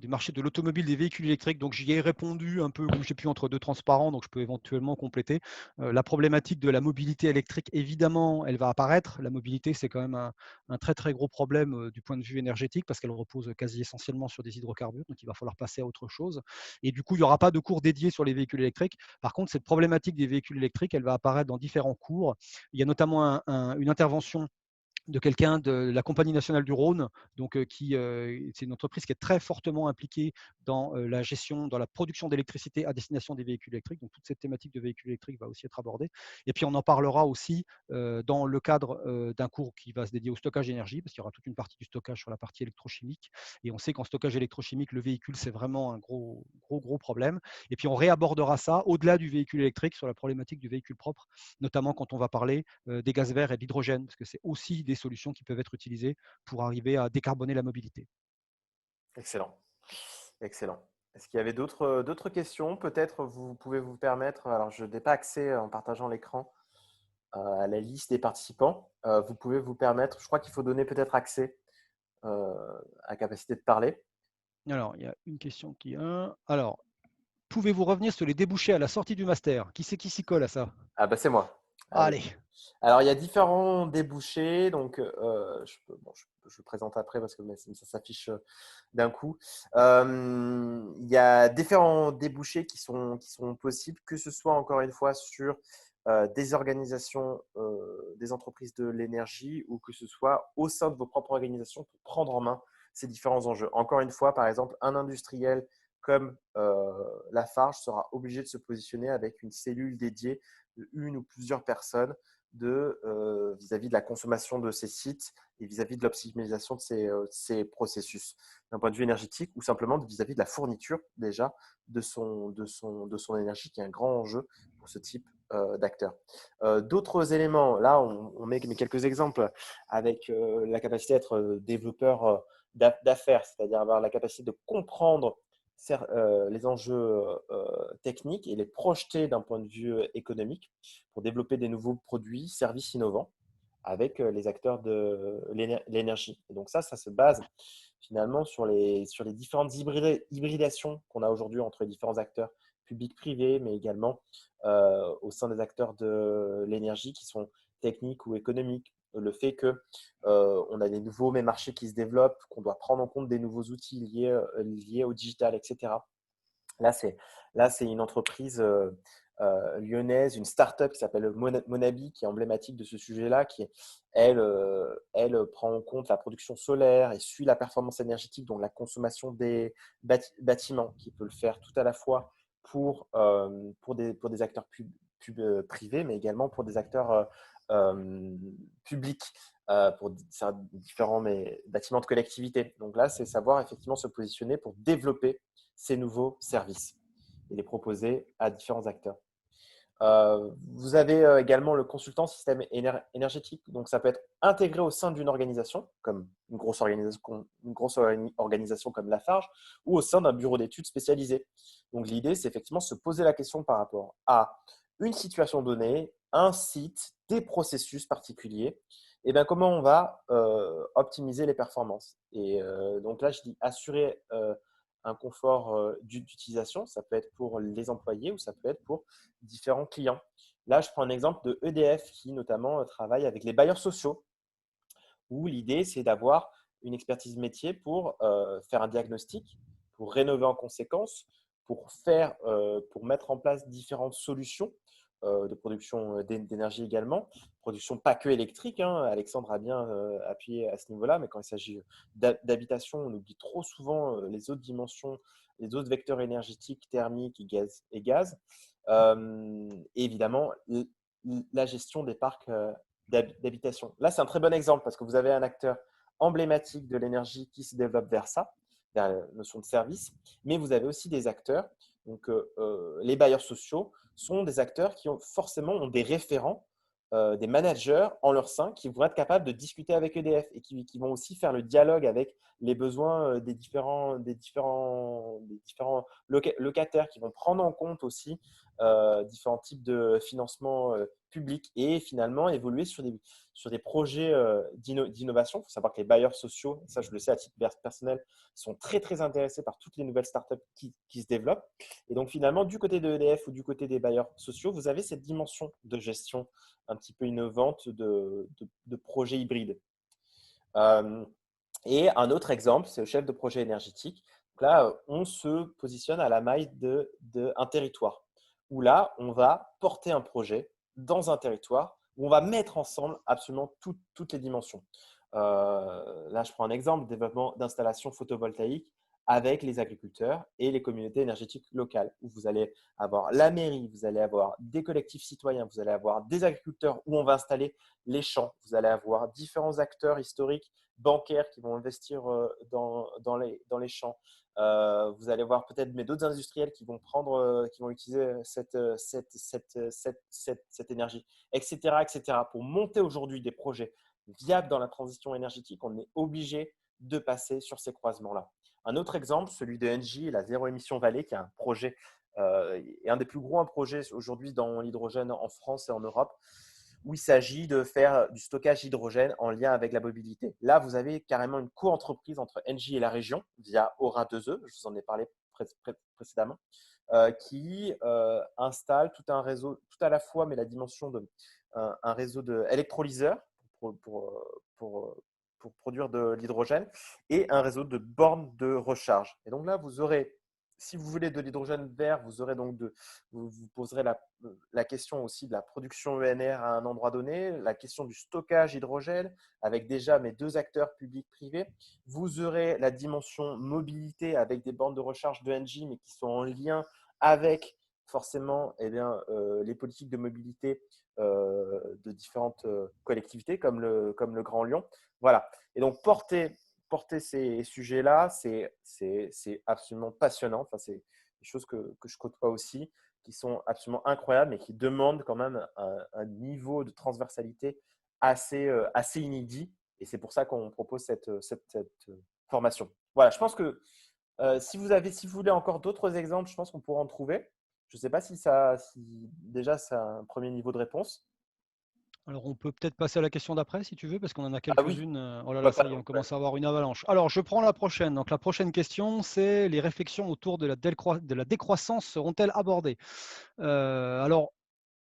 marché de l'automobile des véhicules électriques. Donc j'y ai répondu un peu comme j'ai pu entre deux transparents, donc je peux éventuellement compléter. La problématique de la mobilité électrique, évidemment, elle va apparaître. La mobilité, c'est quand même un très très gros problème du point de vue énergétique parce qu'elle repose quasi essentiellement sur des hydrocarbures, donc il va falloir passer à autre chose. Et du coup, il n'y aura pas de cours dédié sur les véhicules électriques. Par contre, cette problématique des véhicules électriques, elle va apparaître dans différents cours. Il y a notamment une intervention de quelqu'un de la Compagnie nationale du Rhône, donc c'est une entreprise qui est très fortement impliquée dans la gestion, dans la production d'électricité à destination des véhicules électriques. Donc toute cette thématique de véhicules électriques va aussi être abordée. Et puis on en parlera aussi dans le cadre d'un cours qui va se dédier au stockage d'énergie, parce qu'il y aura toute une partie du stockage sur la partie électrochimique. Et on sait qu'en stockage électrochimique, le véhicule, c'est vraiment un gros problème. Et puis on réabordera ça au-delà du véhicule électrique sur la problématique du véhicule propre, notamment quand on va parler des gaz verts et de l'hydrogène, parce que c'est aussi des solutions qui peuvent être utilisées pour arriver à décarboner la mobilité. Excellent. Excellent. Est-ce qu'il y avait d'autres questions? Peut-être vous pouvez vous permettre, alors je n'ai pas accès en partageant l'écran à la liste des participants. Vous pouvez vous permettre, je crois qu'il faut donner peut-être accès euh, à la capacité de parler. Alors, il y a une question qui a. Alors, pouvez-vous revenir sur les débouchés à la sortie du master? Qui c'est qui s'y colle à ça? Ah bah c'est moi. Allez. Allez. Alors, il y a différents débouchés. Donc, je le présente après parce que ça s'affiche d'un coup. Il y a différents débouchés qui sont possibles, que ce soit encore une fois sur des organisations, des entreprises de l'énergie ou que ce soit au sein de vos propres organisations pour prendre en main ces différents enjeux. Encore une fois, par exemple, un industriel comme Lafarge sera obligé de se positionner avec une cellule dédiée de une ou plusieurs personnes vis-à-vis de la consommation de ces sites et vis-à-vis de l'optimisation de ces processus d'un point de vue énergétique ou simplement vis-à-vis de la fourniture déjà de son énergie qui est un grand enjeu pour ce type d'acteurs. D'autres éléments, là on met quelques exemples avec la capacité d'être développeur d'affaires, c'est-à-dire avoir la capacité de comprendre les enjeux techniques et les projeter d'un point de vue économique pour développer des nouveaux produits, services innovants avec les acteurs de l'énergie. Et donc ça se base finalement sur les différentes hybridations qu'on a aujourd'hui entre les différents acteurs publics, privés, mais également au sein des acteurs de l'énergie qui sont techniques ou économiques. Le fait qu'on a des nouveaux marchés qui se développent, qu'on doit prendre en compte des nouveaux outils liés au digital, etc. Là, c'est une entreprise lyonnaise, une start-up qui s'appelle Monabi, qui est emblématique de ce sujet-là, qui, elle prend en compte la production solaire et suit la performance énergétique, donc la consommation des bâtiments, qui peut le faire tout à la fois pour des acteurs privés, mais également pour des acteurs publics, pour différents bâtiments de collectivité. Donc là, c'est savoir effectivement se positionner pour développer ces nouveaux services et les proposer à différents acteurs. Vous avez également le consultant système énergétique. Donc, ça peut être intégré au sein d'une organisation, comme une grosse organisation comme Lafarge, ou au sein d'un bureau d'études spécialisé. Donc, l'idée, c'est effectivement se poser la question par rapport à une situation donnée, un site, des processus particuliers, et bien comment on va optimiser les performances. Et donc là, je dis assurer un confort d'utilisation. Ça peut être pour les employés ou ça peut être pour différents clients. Là, je prends un exemple de EDF qui notamment travaille avec les bailleurs sociaux, où l'idée, c'est d'avoir une expertise métier pour faire un diagnostic, pour rénover en conséquence, pour mettre en place différentes solutions de production d'énergie également, production pas que électrique. Alexandre a bien appuyé à ce niveau-là, mais quand il s'agit d'habitation, on oublie trop souvent les autres dimensions, les autres vecteurs énergétiques, thermiques et gaz. Et évidemment, la gestion des parcs d'habitation. Là, c'est un très bon exemple parce que vous avez un acteur emblématique de l'énergie qui se développe vers ça, vers la notion de service, mais vous avez aussi des acteurs. Donc, les bailleurs sociaux sont des acteurs qui ont des référents, des managers en leur sein qui vont être capables de discuter avec EDF et qui vont aussi faire le dialogue avec les besoins des différents locataires, qui vont prendre en compte aussi différents types de financement public et finalement évoluer sur des projets d'innovation. Il faut savoir que les bailleurs sociaux, ça je le sais à titre personnel, sont très très intéressés par toutes les nouvelles startups qui se développent. Et donc finalement, du côté de EDF ou du côté des bailleurs sociaux, vous avez cette dimension de gestion un petit peu innovante de projets hybrides. Et un autre exemple, c'est le chef de projet énergétique. Donc là, on se positionne à la maille d'un territoire, où là, on va porter un projet dans un territoire, où on va mettre ensemble absolument toutes les dimensions. Là, je prends un exemple, développement d'installations photovoltaïques avec les agriculteurs et les communautés énergétiques locales, où vous allez avoir la mairie, vous allez avoir des collectifs citoyens, vous allez avoir des agriculteurs où on va installer les champs, vous allez avoir différents acteurs historiques, bancaires qui vont investir dans les champs. Vous allez voir peut-être d'autres industriels qui vont utiliser cette énergie, etc., etc. Pour monter aujourd'hui des projets viables dans la transition énergétique, on est obligé de passer sur ces croisements-là. Un autre exemple, celui de Engie, la Zéro Émission Vallée, qui est un projet et un des plus gros projets aujourd'hui dans l'hydrogène en France et en Europe, où il s'agit de faire du stockage d'hydrogène en lien avec la mobilité. Là, vous avez carrément une co-entreprise entre Engie et la région via Aura 2E, je vous en ai parlé précédemment, qui installe tout un réseau, tout à la fois, mais la dimension un réseau d'électrolyseurs pour produire de l'hydrogène et un réseau de bornes de recharge. Et donc là, vous aurez si vous voulez de l'hydrogène vert, vous aurez donc vous poserez la question aussi de la production ENR à un endroit donné, la question du stockage hydrogène avec déjà mes deux acteurs publics-privés. Vous aurez la dimension mobilité avec des bornes de recharge de Engie, mais qui sont en lien avec forcément les politiques de mobilité de différentes collectivités comme le Grand Lyon. Voilà. Et donc, porter ces sujets-là, c'est absolument passionnant. Enfin, c'est des choses que je côtoie aussi, qui sont absolument incroyables, mais qui demandent quand même un niveau de transversalité assez inédit. Et c'est pour ça qu'on propose cette formation. Voilà, je pense que si vous voulez encore d'autres exemples, je pense qu'on pourra en trouver. Je ne sais pas si déjà c'est un premier niveau de réponse. Alors, on peut peut-être passer à la question d'après, si tu veux, parce qu'on en a Ah oui, quelques-unes. Oh là là, ça y est, on commence à avoir une avalanche. Alors, je prends la prochaine. Donc, la prochaine question, c'est les réflexions autour de la décroissance seront-elles abordées? Alors,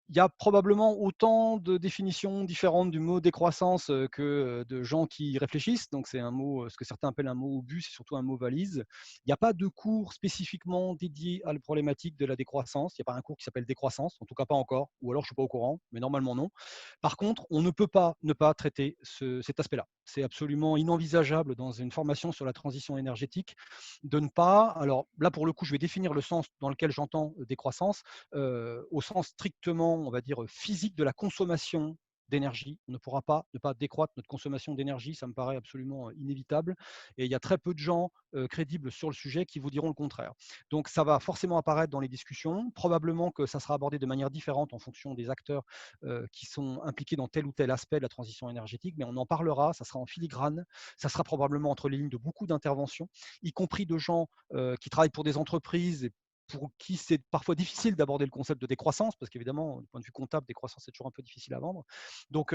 il y a probablement autant de définitions différentes du mot décroissance que de gens qui y réfléchissent. Donc, c'est un mot, ce que certains appellent un mot obus, c'est surtout un mot valise. Il n'y a pas de cours spécifiquement dédié à la problématique de la décroissance. Il n'y a pas un cours qui s'appelle décroissance, en tout cas pas encore, ou alors je ne suis pas au courant, mais normalement non. Par contre, on ne peut pas ne pas traiter cet aspect-là. C'est absolument inenvisageable dans une formation sur la transition énergétique de ne pas, alors là pour le coup, je vais définir le sens dans lequel j'entends décroissance, au sens strictement, on va dire, physique de la consommation d'énergie. On ne pourra pas ne pas décroître notre consommation d'énergie, ça me paraît absolument inévitable. Et il y a très peu de gens crédibles sur le sujet qui vous diront le contraire. Donc ça va forcément apparaître dans les discussions. Probablement que ça sera abordé de manière différente en fonction des acteurs qui sont impliqués dans tel ou tel aspect de la transition énergétique, mais on en parlera, ça sera en filigrane, ça sera probablement entre les lignes de beaucoup d'interventions, y compris de gens qui travaillent pour des entreprises et pour qui c'est parfois difficile d'aborder le concept de décroissance, parce qu'évidemment, du point de vue comptable, décroissance, c'est toujours un peu difficile à vendre. Donc,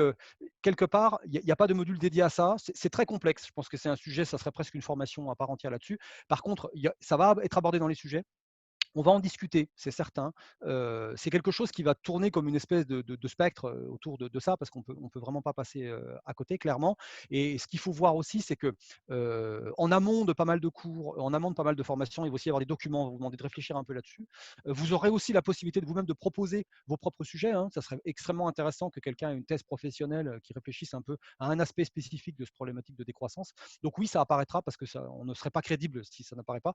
quelque part, il n'y a pas de module dédié à ça. C'est très complexe. Je pense que c'est un sujet, ça serait presque une formation à part entière là-dessus. Par contre, ça va être abordé dans les sujets. On va en discuter, c'est certain. C'est quelque chose qui va tourner comme une espèce de spectre autour de ça, parce qu'on peut vraiment pas passer à côté, clairement. Et ce qu'il faut voir aussi, c'est que en amont de pas mal de cours, en amont de pas mal de formations, il va aussi y avoir des documents. On va vous demander de réfléchir un peu là-dessus. Vous aurez aussi la possibilité de vous-même de proposer vos propres sujets. Hein. Ça serait extrêmement intéressant que quelqu'un ait une thèse professionnelle qui réfléchisse un peu à un aspect spécifique de ce problématique de décroissance. Donc oui, ça apparaîtra parce que on ne serait pas crédible si ça n'apparaît pas.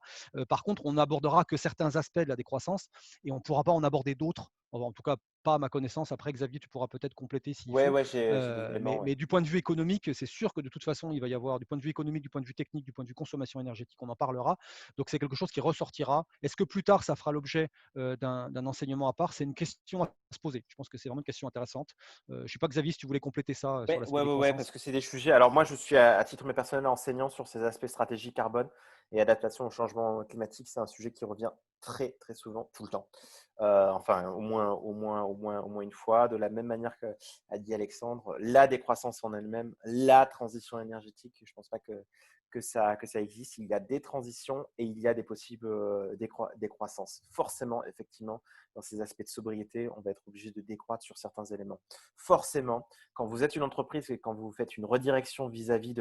Par contre, on n'abordera que certains aspects de la décroissance et on ne pourra pas en aborder d'autres. En tout cas, pas à ma connaissance. Après, Xavier, tu pourras peut-être compléter s'il Ouais, faut. ouais, j'ai des éléments. Ouais. Mais du point de vue économique, c'est sûr que de toute façon, il va y avoir du point de vue économique, du point de vue technique, du point de vue consommation énergétique, on en parlera. Donc, c'est quelque chose qui ressortira. Est-ce que plus tard, ça fera l'objet d'un enseignement à part? C'est une question à se poser. Je pense que c'est vraiment une question intéressante. Je ne sais pas, Xavier, si tu voulais compléter ça sur l'aspect Ouais, décroissance. parce que c'est des sujets. Alors, moi, je suis à titre personnel enseignant sur ces aspects stratégie carbone et adaptation au changement climatique. C'est un sujet qui revient très, très souvent, tout le temps. Enfin, au moins une fois. De la même manière qu'a dit Alexandre, la décroissance en elle-même, la transition énergétique, je ne pense pas que ça existe. Il y a des transitions et il y a des possibles décroissances. Forcément, effectivement, dans ces aspects de sobriété, on va être obligé de décroître sur certains éléments. Forcément, quand vous êtes une entreprise et quand vous faites une redirection vis-à-vis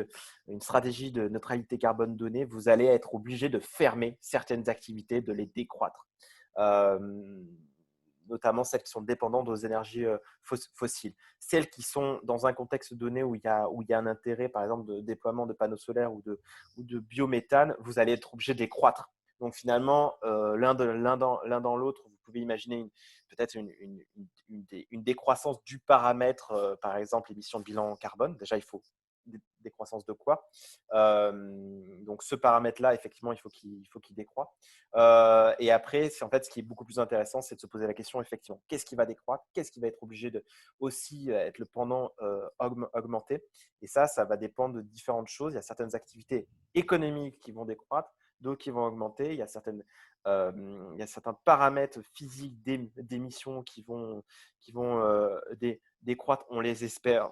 d'une stratégie de neutralité carbone donnée, vous allez être obligé de fermer certaines activités, de les décroître. Notamment celles qui sont dépendantes aux énergies fossiles. Celles qui sont dans un contexte donné où il y a un intérêt, par exemple, de déploiement de panneaux solaires ou de biométhane, vous allez être obligé de les croître. Donc finalement, l'un dans l'autre, vous pouvez imaginer peut-être une décroissance du paramètre, par exemple, émission de bilan carbone. Déjà, il faut décroissance de quoi donc ce paramètre-là, effectivement, il faut qu'il décroît. Et après, en fait, ce qui est beaucoup plus intéressant, c'est de se poser la question, effectivement, qu'est-ce qui va décroître? Qu'est-ce qui va être obligé de aussi être le pendant augmenté? Et ça va dépendre de différentes choses. Il y a certaines activités économiques qui vont décroître, d'autres qui vont augmenter. Il y a certains paramètres physiques d'émissions qui vont décroître. On espère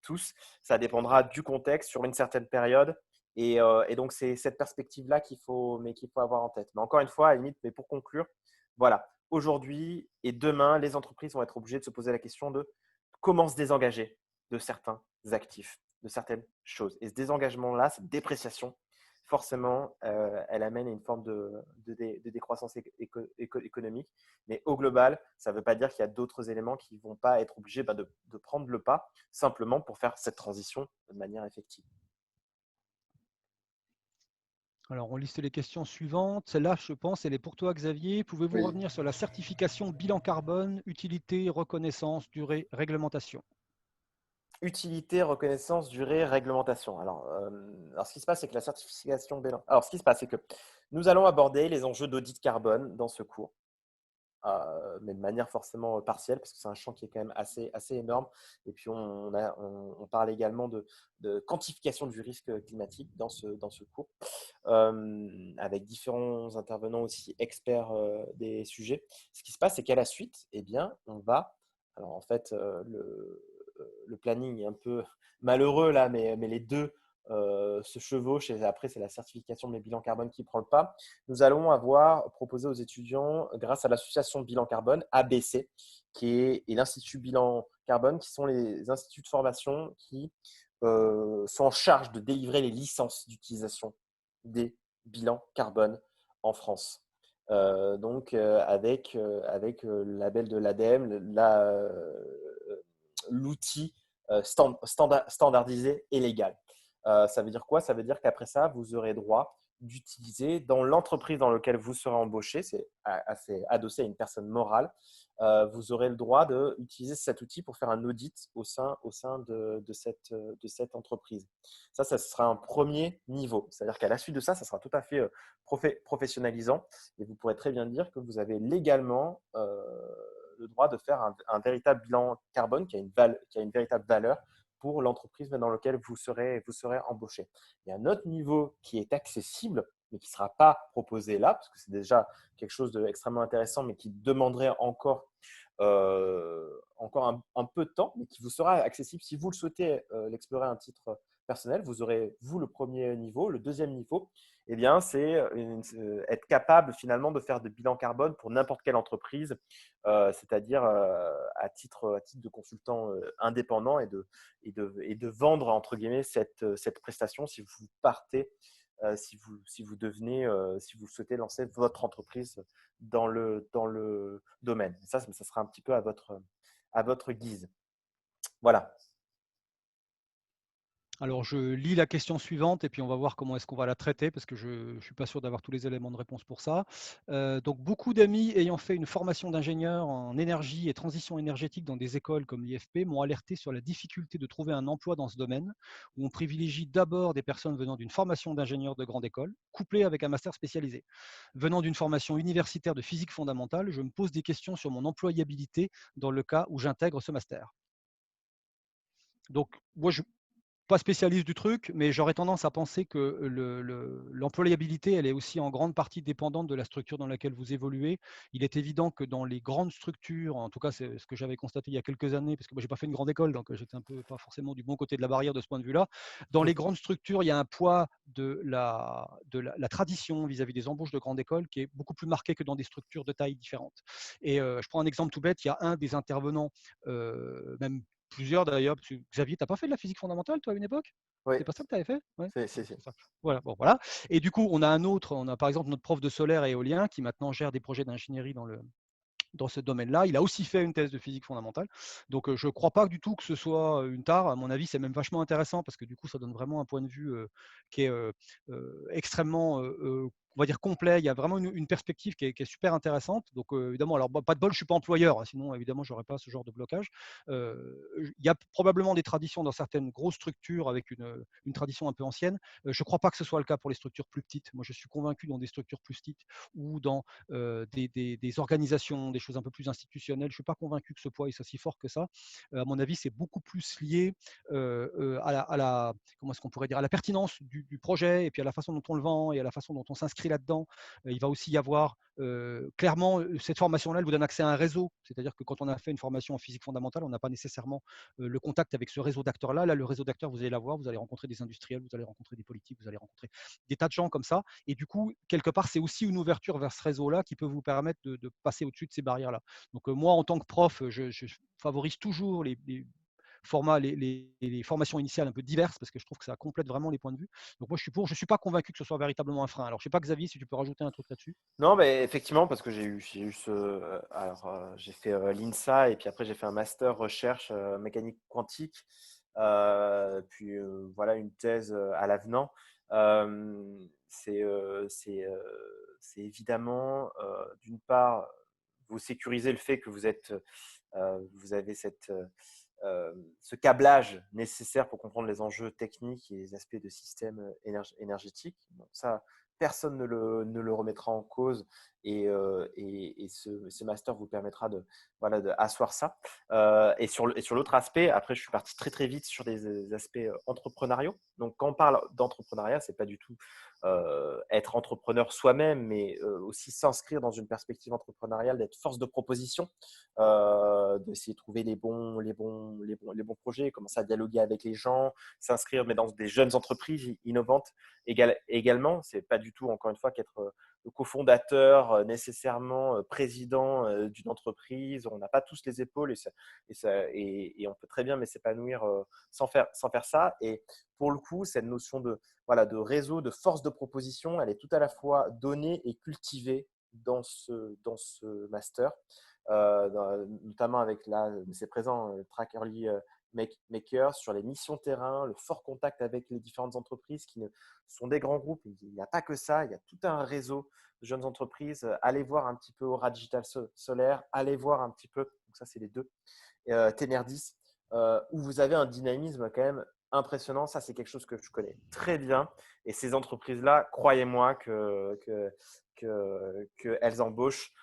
tous. Ça dépendra du contexte sur une certaine période. Et donc, c'est cette perspective-là qu'il faut avoir en tête. Mais encore une fois, à la limite, mais pour conclure, voilà, aujourd'hui et demain, les entreprises vont être obligées de se poser la question de comment se désengager de certains actifs, de certaines choses. Et ce désengagement-là, cette dépréciation, forcément, elle amène à une forme de décroissance économique. Mais au global, ça ne veut pas dire qu'il y a d'autres éléments qui ne vont pas être obligés de prendre le pas, simplement pour faire cette transition de manière effective. Alors, on liste les questions suivantes. Celle-là, je pense, elle est pour toi, Xavier. Pouvez-vous Oui. revenir sur la certification bilan carbone, utilité, reconnaissance, durée, réglementation? Utilité, reconnaissance, durée, réglementation. Alors, ce qui se passe, c'est que la certification bilan. Alors, ce qui se passe, c'est que nous allons aborder les enjeux d'audit carbone dans ce cours, mais de manière forcément partielle, parce que c'est un champ qui est quand même assez énorme. Et puis, on parle également de quantification du risque climatique dans ce cours, avec différents intervenants aussi experts des sujets. Ce qui se passe, c'est qu'à la suite, eh bien, on va. Alors, en fait, le planning est un peu malheureux là, mais les deux se chevauchent et après, c'est la certification de mes bilans carbone qui prend le pas. Nous allons avoir proposé aux étudiants, grâce à l'association Bilan Carbone, ABC, et l'Institut Bilan Carbone, qui sont les instituts de formation qui sont en charge de délivrer les licences d'utilisation des bilans carbone en France. Avec le label de l'ADEME, l'outil standardisé et légal. Ça veut dire quoi? Ça veut dire qu'après ça, vous aurez droit d'utiliser dans l'entreprise dans laquelle vous serez embauché, c'est assez adossé à une personne morale, vous aurez le droit d'utiliser cet outil pour faire un audit au sein de cette entreprise. Ça sera un premier niveau. C'est-à-dire qu'à la suite de ça, ça sera tout à fait professionnalisant et vous pourrez très bien dire que vous avez légalement le droit de faire un véritable bilan carbone qui a une véritable valeur pour l'entreprise dans laquelle vous serez embauché. Il y a un autre niveau qui est accessible, mais qui ne sera pas proposé là, parce que c'est déjà quelque chose d'extrêmement intéressant, mais qui demanderait encore un peu de temps, mais qui vous sera accessible si vous le souhaitez l'explorer à un titre personnel. Vous aurez, vous, le premier niveau. Le deuxième niveau, eh bien, c'est être capable finalement de faire de bilan carbone pour n'importe quelle entreprise, c'est-à-dire à titre de consultant indépendant et de vendre, entre guillemets, cette prestation si vous partez, si vous souhaitez lancer votre entreprise dans le domaine. Ça sera un petit peu à votre guise. Voilà. Alors, je lis la question suivante et puis on va voir comment est-ce qu'on va la traiter parce que je ne suis pas sûr d'avoir tous les éléments de réponse pour ça. Donc, beaucoup d'amis ayant fait une formation d'ingénieur en énergie et transition énergétique dans des écoles comme l'IFP m'ont alerté sur la difficulté de trouver un emploi dans ce domaine où on privilégie d'abord des personnes venant d'une formation d'ingénieur de grande école, couplée avec un master spécialisé. Venant d'une formation universitaire de physique fondamentale, je me pose des questions sur mon employabilité dans le cas où j'intègre ce master. Donc, moi, je pas spécialiste du truc, mais j'aurais tendance à penser que l'employabilité, elle est aussi en grande partie dépendante de la structure dans laquelle vous évoluez. Il est évident que dans les grandes structures, en tout cas c'est ce que j'avais constaté il y a quelques années, parce que moi j'ai pas fait une grande école, donc j'étais un peu pas forcément du bon côté de la barrière de ce point de vue-là. Dans les grandes structures, il y a un poids de la tradition vis-à-vis des embauches de grande école qui est beaucoup plus marqué que dans des structures de taille différentes. Et je prends un exemple tout bête, il y a un des intervenants, même plusieurs d'ailleurs, parce que Xavier, tu n'as pas fait de la physique fondamentale, toi, à une époque? Oui, C'est pas ça que tu avais fait? Ouais, c'est c'est ça. Voilà, bon, voilà. Et du coup, on a par exemple notre prof de solaire et éolien qui maintenant gère des projets d'ingénierie dans ce domaine-là. Il a aussi fait une thèse de physique fondamentale. Donc, je ne crois pas du tout que ce soit une tare. À mon avis, c'est même vachement intéressant parce que du coup, ça donne vraiment un point de vue qui est extrêmement, on va dire, complet. Il y a vraiment une perspective qui est super intéressante. Donc, évidemment, alors pas de bol, je ne suis pas employeur. Hein, sinon, évidemment, je n'aurais pas ce genre de blocage. Il y a probablement des traditions dans certaines grosses structures avec une tradition un peu ancienne. Je ne crois pas que ce soit le cas pour les structures plus petites. Moi, je suis convaincu dans des structures plus petites ou dans des organisations, des choses un peu plus institutionnelles. Je ne suis pas convaincu que ce poids soit si fort que ça. À mon avis, c'est beaucoup plus lié comment est-ce qu'on pourrait dire, à la pertinence du projet et puis à la façon dont on le vend et à la façon dont on s'inscrit là-dedans. Il va aussi y avoir clairement, cette formation-là, elle vous donne accès à un réseau. C'est-à-dire que quand on a fait une formation en physique fondamentale, on n'a pas nécessairement le contact avec ce réseau d'acteurs-là. Là, le réseau d'acteurs, vous allez l'avoir, vous allez rencontrer des industriels, vous allez rencontrer des politiques, vous allez rencontrer des tas de gens comme ça. Et du coup, quelque part, c'est aussi une ouverture vers ce réseau-là qui peut vous permettre de passer au-dessus de ces barrières-là. Donc, moi, en tant que prof, je favorise toujours formats, les formations initiales un peu diverses, parce que je trouve que ça complète vraiment les points de vue. Donc moi, je suis pour. Je ne suis pas convaincu que ce soit véritablement un frein. Alors, je ne sais pas, Xavier, si tu peux rajouter un truc là-dessus. Non, mais effectivement, parce que j'ai eu ce. J'ai fait l'INSA et puis après, j'ai fait un master recherche mécanique quantique, puis voilà, une thèse à l'avenant. C'est évidemment, d'une part, vous sécurisez le fait que vous avez ce câblage nécessaire pour comprendre les enjeux techniques et les aspects de système énergétique. Bon, ça, personne ne le remettra en cause et ce master vous permettra voilà, d'asseoir ça. Et sur l'autre aspect, après, je suis parti très très vite sur des aspects entrepreneuriaux. Donc, quand on parle d'entrepreneuriat, c'est pas du tout être entrepreneur soi-même, mais aussi s'inscrire dans une perspective entrepreneuriale, d'être force de proposition, d'essayer de trouver les bons projets, commencer à dialoguer avec les gens, s'inscrire mais dans des jeunes entreprises innovantes également. C'est pas du tout, encore une fois, qu'être le cofondateur, nécessairement président d'une entreprise. On n'a pas tous les épaules et on peut très bien mais s'épanouir sans faire ça. Et pour le coup, cette notion voilà, de réseau, de force de proposition, elle est tout à la fois donnée et cultivée dans ce master, notamment avec là, c'est présent, le track Early Maker sur les missions terrain, le fort contact avec les différentes entreprises qui sont des grands groupes. Il n'y a pas que ça, il y a tout un réseau de jeunes entreprises. Allez voir un petit peu Aura Digital Solaire, allez voir un petit peu, donc ça c'est les deux, Tenerdis, où vous avez un dynamisme quand même impressionnant. Ça, c'est quelque chose que je connais très bien. Et ces entreprises-là, croyez-moi qu'elles embauchent,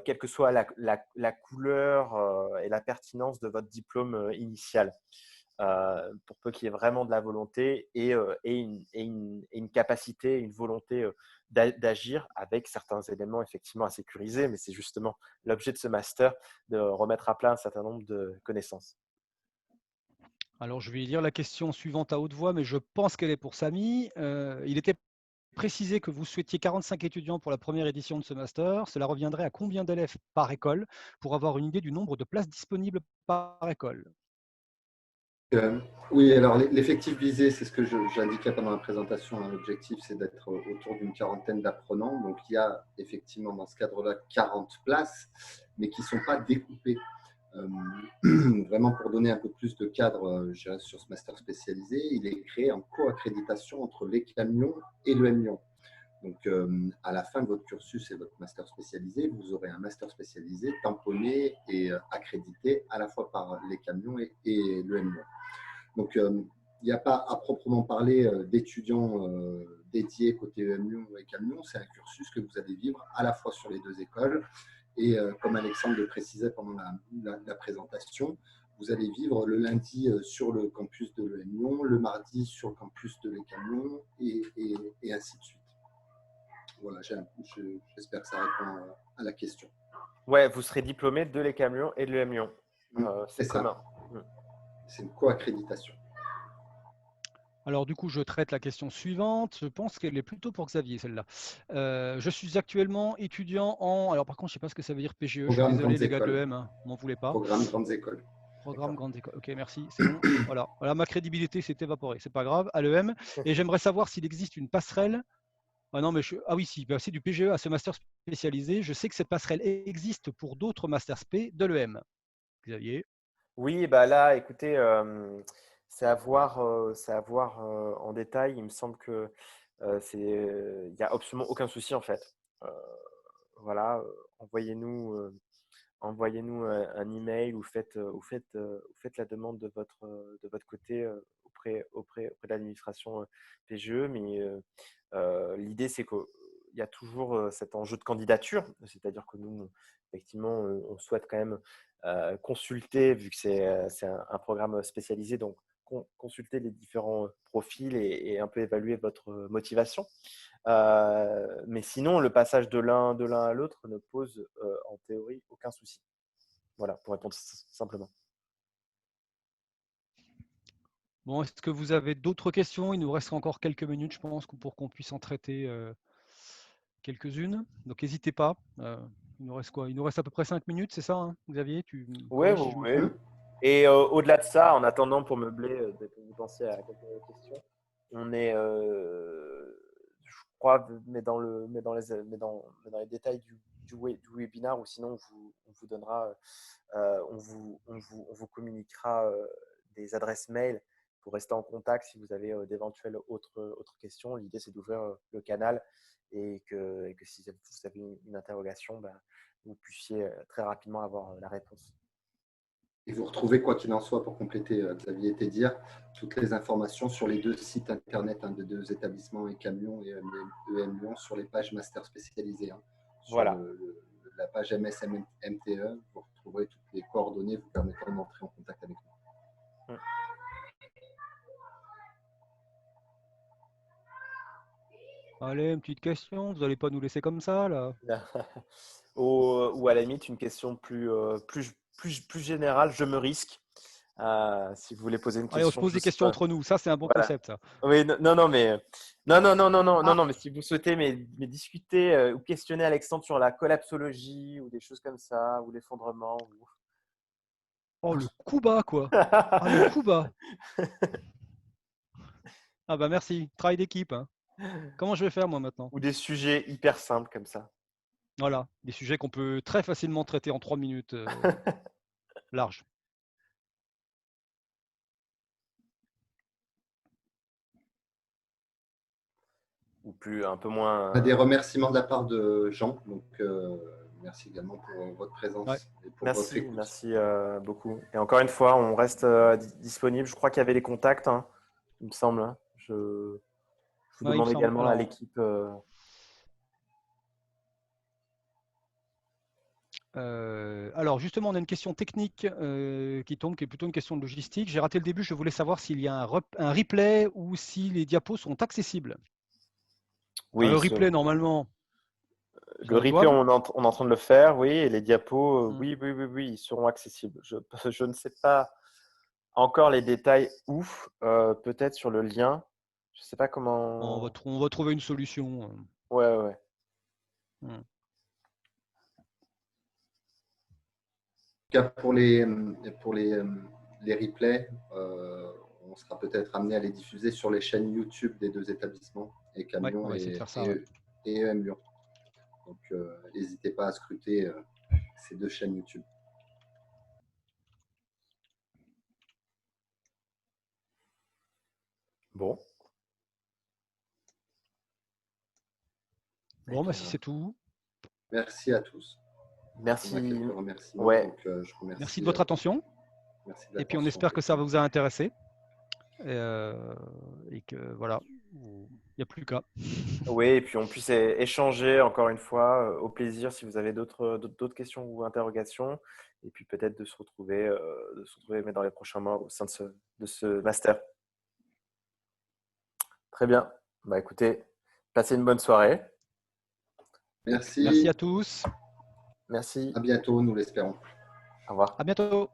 quelle que soit la couleur et la pertinence de votre diplôme initial. Pour peu qu'il y ait vraiment de la volonté et une capacité, une volonté d'agir avec certains éléments effectivement à sécuriser. Mais c'est justement l'objet de ce master, de remettre à plat un certain nombre de connaissances. Alors, je vais lire la question suivante à haute voix, mais je pense qu'elle est pour Samy. Il était précisé que vous souhaitiez 45 étudiants pour la première édition de ce master. Cela reviendrait à combien d'élèves par école pour avoir une idée du nombre de places disponibles par école? Oui, alors l'effectif visé, c'est ce que j'indiquais pendant la présentation. L'objectif, c'est d'être autour d'une quarantaine d'apprenants. Donc, il y a effectivement dans ce cadre-là 40 places, mais qui ne sont pas découpées. Vraiment, pour donner un peu plus de cadre sur ce master spécialisé, il est créé en co-accréditation entre les camions et le Lyon. Donc, à la fin de votre cursus et votre master spécialisé, vous aurez un master spécialisé tamponné et accrédité à la fois par les camions et le Lyon. Donc, il n'y a pas à proprement parler d'étudiants dédiés côté EM et camions. C'est un cursus que vous allez vivre à la fois sur les deux écoles. Et comme Alexandre le précisait pendant la présentation, vous allez vivre le lundi sur le campus de l'EM Lyon, le mardi sur le campus de Les Camions et ainsi de suite. Voilà, j'espère que ça répond à la question. Ouais, vous serez diplômé de Les Camions et de l'EM Lyon. C'est commun. C'est une co-accréditation. Alors du coup, je traite la question suivante. Je pense qu'elle est plutôt pour Xavier, celle-là. Je suis actuellement étudiant en… Alors par contre, je ne sais pas ce que ça veut dire PGE. Je suis désolé, les gars de l'EM, hein, m'en voulez pas. Programme Grandes Écoles. Programme Grande École. Ok, merci, c'est bon. Voilà, ma crédibilité s'est évaporée. C'est pas grave, à l'EM. Et j'aimerais savoir s'il existe une passerelle. Ah non, mais ah oui, si, c'est du PGE à ce master spécialisé. Je sais que cette passerelle existe pour d'autres masters spé de l'EM. Xavier? Oui, bah là, écoutez, c'est à voir en détail. Il me semble que il n'y a absolument aucun souci en fait. Voilà, envoyez-nous un email ou faites la demande de votre côté auprès de l'administration PGE. Mais l'idée, c'est qu'il y a toujours cet enjeu de candidature, c'est-à-dire que nous, effectivement, on souhaite quand même consulter, vu que c'est un programme spécialisé, donc consulter les différents profils et un peu évaluer votre motivation. Mais sinon, le passage de l'un à l'autre ne pose en théorie aucun souci. Voilà, pour répondre simplement. Bon, est-ce que vous avez d'autres questions? Il nous reste encore quelques minutes, je pense, pour qu'on puisse en traiter quelques-unes. Donc, n'hésitez pas. Il nous reste quoi? Il nous reste à peu près 5 minutes, c'est ça, hein, Xavier? Tu me Ouais, corriges si je me ouais. trompe. Et au-delà de ça, en attendant pour meubler, pour vous penser à quelques questions, on est, je crois, mais dans les détails du webinaire, ou sinon on vous donnera, on vous communiquera des adresses mail pour rester en contact si vous avez d'éventuelles autres questions. L'idée, c'est d'ouvrir le canal et que si vous avez une interrogation, vous puissiez très rapidement avoir la réponse. Et vous retrouvez, quoi qu'il en soit, pour compléter Xavier et Tédir, toutes les informations sur les 2 sites internet des 2 établissements, ECAM Lyon et EM Lyon, sur les pages master spécialisées. Sur Voilà. la page MSMTE, vous retrouverez toutes les coordonnées vous permettant d'entrer en contact avec nous. Allez, une petite question. Vous n'allez pas nous laisser comme ça, là? Ou à la limite, une question plus générale, je me risque. Si vous voulez poser une Allez, on se question, pose je des sais questions pas. entre nous. Ça, c'est un bon Voilà. concept, ça. Oui, non, Ah, mais si vous souhaitez mais discuter ou questionner Alexandre sur la collapsologie ou des choses comme ça, ou l'effondrement. oh, le coup bas, quoi. Ah, le coup bas. Ah bah merci. Travail d'équipe, hein. Comment je vais faire, moi, maintenant? Ou des sujets hyper simples comme ça. Voilà, des sujets qu'on peut très facilement traiter en 3 minutes large. Ou plus, un peu moins. On a des remerciements de la part de Jean. Donc, merci également pour votre présence Ouais. et pour votre écoute. Merci beaucoup. Et encore une fois, on reste disponible. Je crois qu'il y avait les contacts, hein, il me semble. Je vous Ouais, il me demande semble. également à Alors, l'équipe. alors, justement, on a une question technique qui tombe, qui est plutôt une question de logistique. J'ai raté le début, je voulais savoir s'il y a un replay ou si les diapos sont accessibles. Oui, Le replay, normalement, ça le doit être replay, jouable. on est en train de le faire, oui. Et les diapos, Mm. oui, ils seront accessibles. Je ne sais pas encore les détails ouf, peut-être sur le lien. Je ne sais pas comment. On va trouver une solution. Ouais. Mm. Cas pour les replays, on sera peut-être amené à les diffuser sur les chaînes YouTube des 2 établissements, ECAM Ouais, on Lyon va essayer de faire ça. Ouais. et EM Lyon. Donc, n'hésitez pas à scruter ces 2 chaînes YouTube. Bon. Bon, bah, si c'est tout. Merci à tous. Merci. On a quelques remerciements. Ouais. Donc, je remercie, Merci de votre attention. Merci de Et puis, on l'attention, espère que ça vous a intéressé. Et que, voilà, il n'y a plus qu'à. Oui, et puis on puisse échanger encore une fois, au plaisir si vous avez d'autres questions ou interrogations, et puis peut-être de se retrouver mais dans les prochains mois au sein de ce master. Très bien. Écoutez, passez une bonne soirée. Merci. Merci à tous. Merci. À bientôt, nous l'espérons. Au revoir. À bientôt.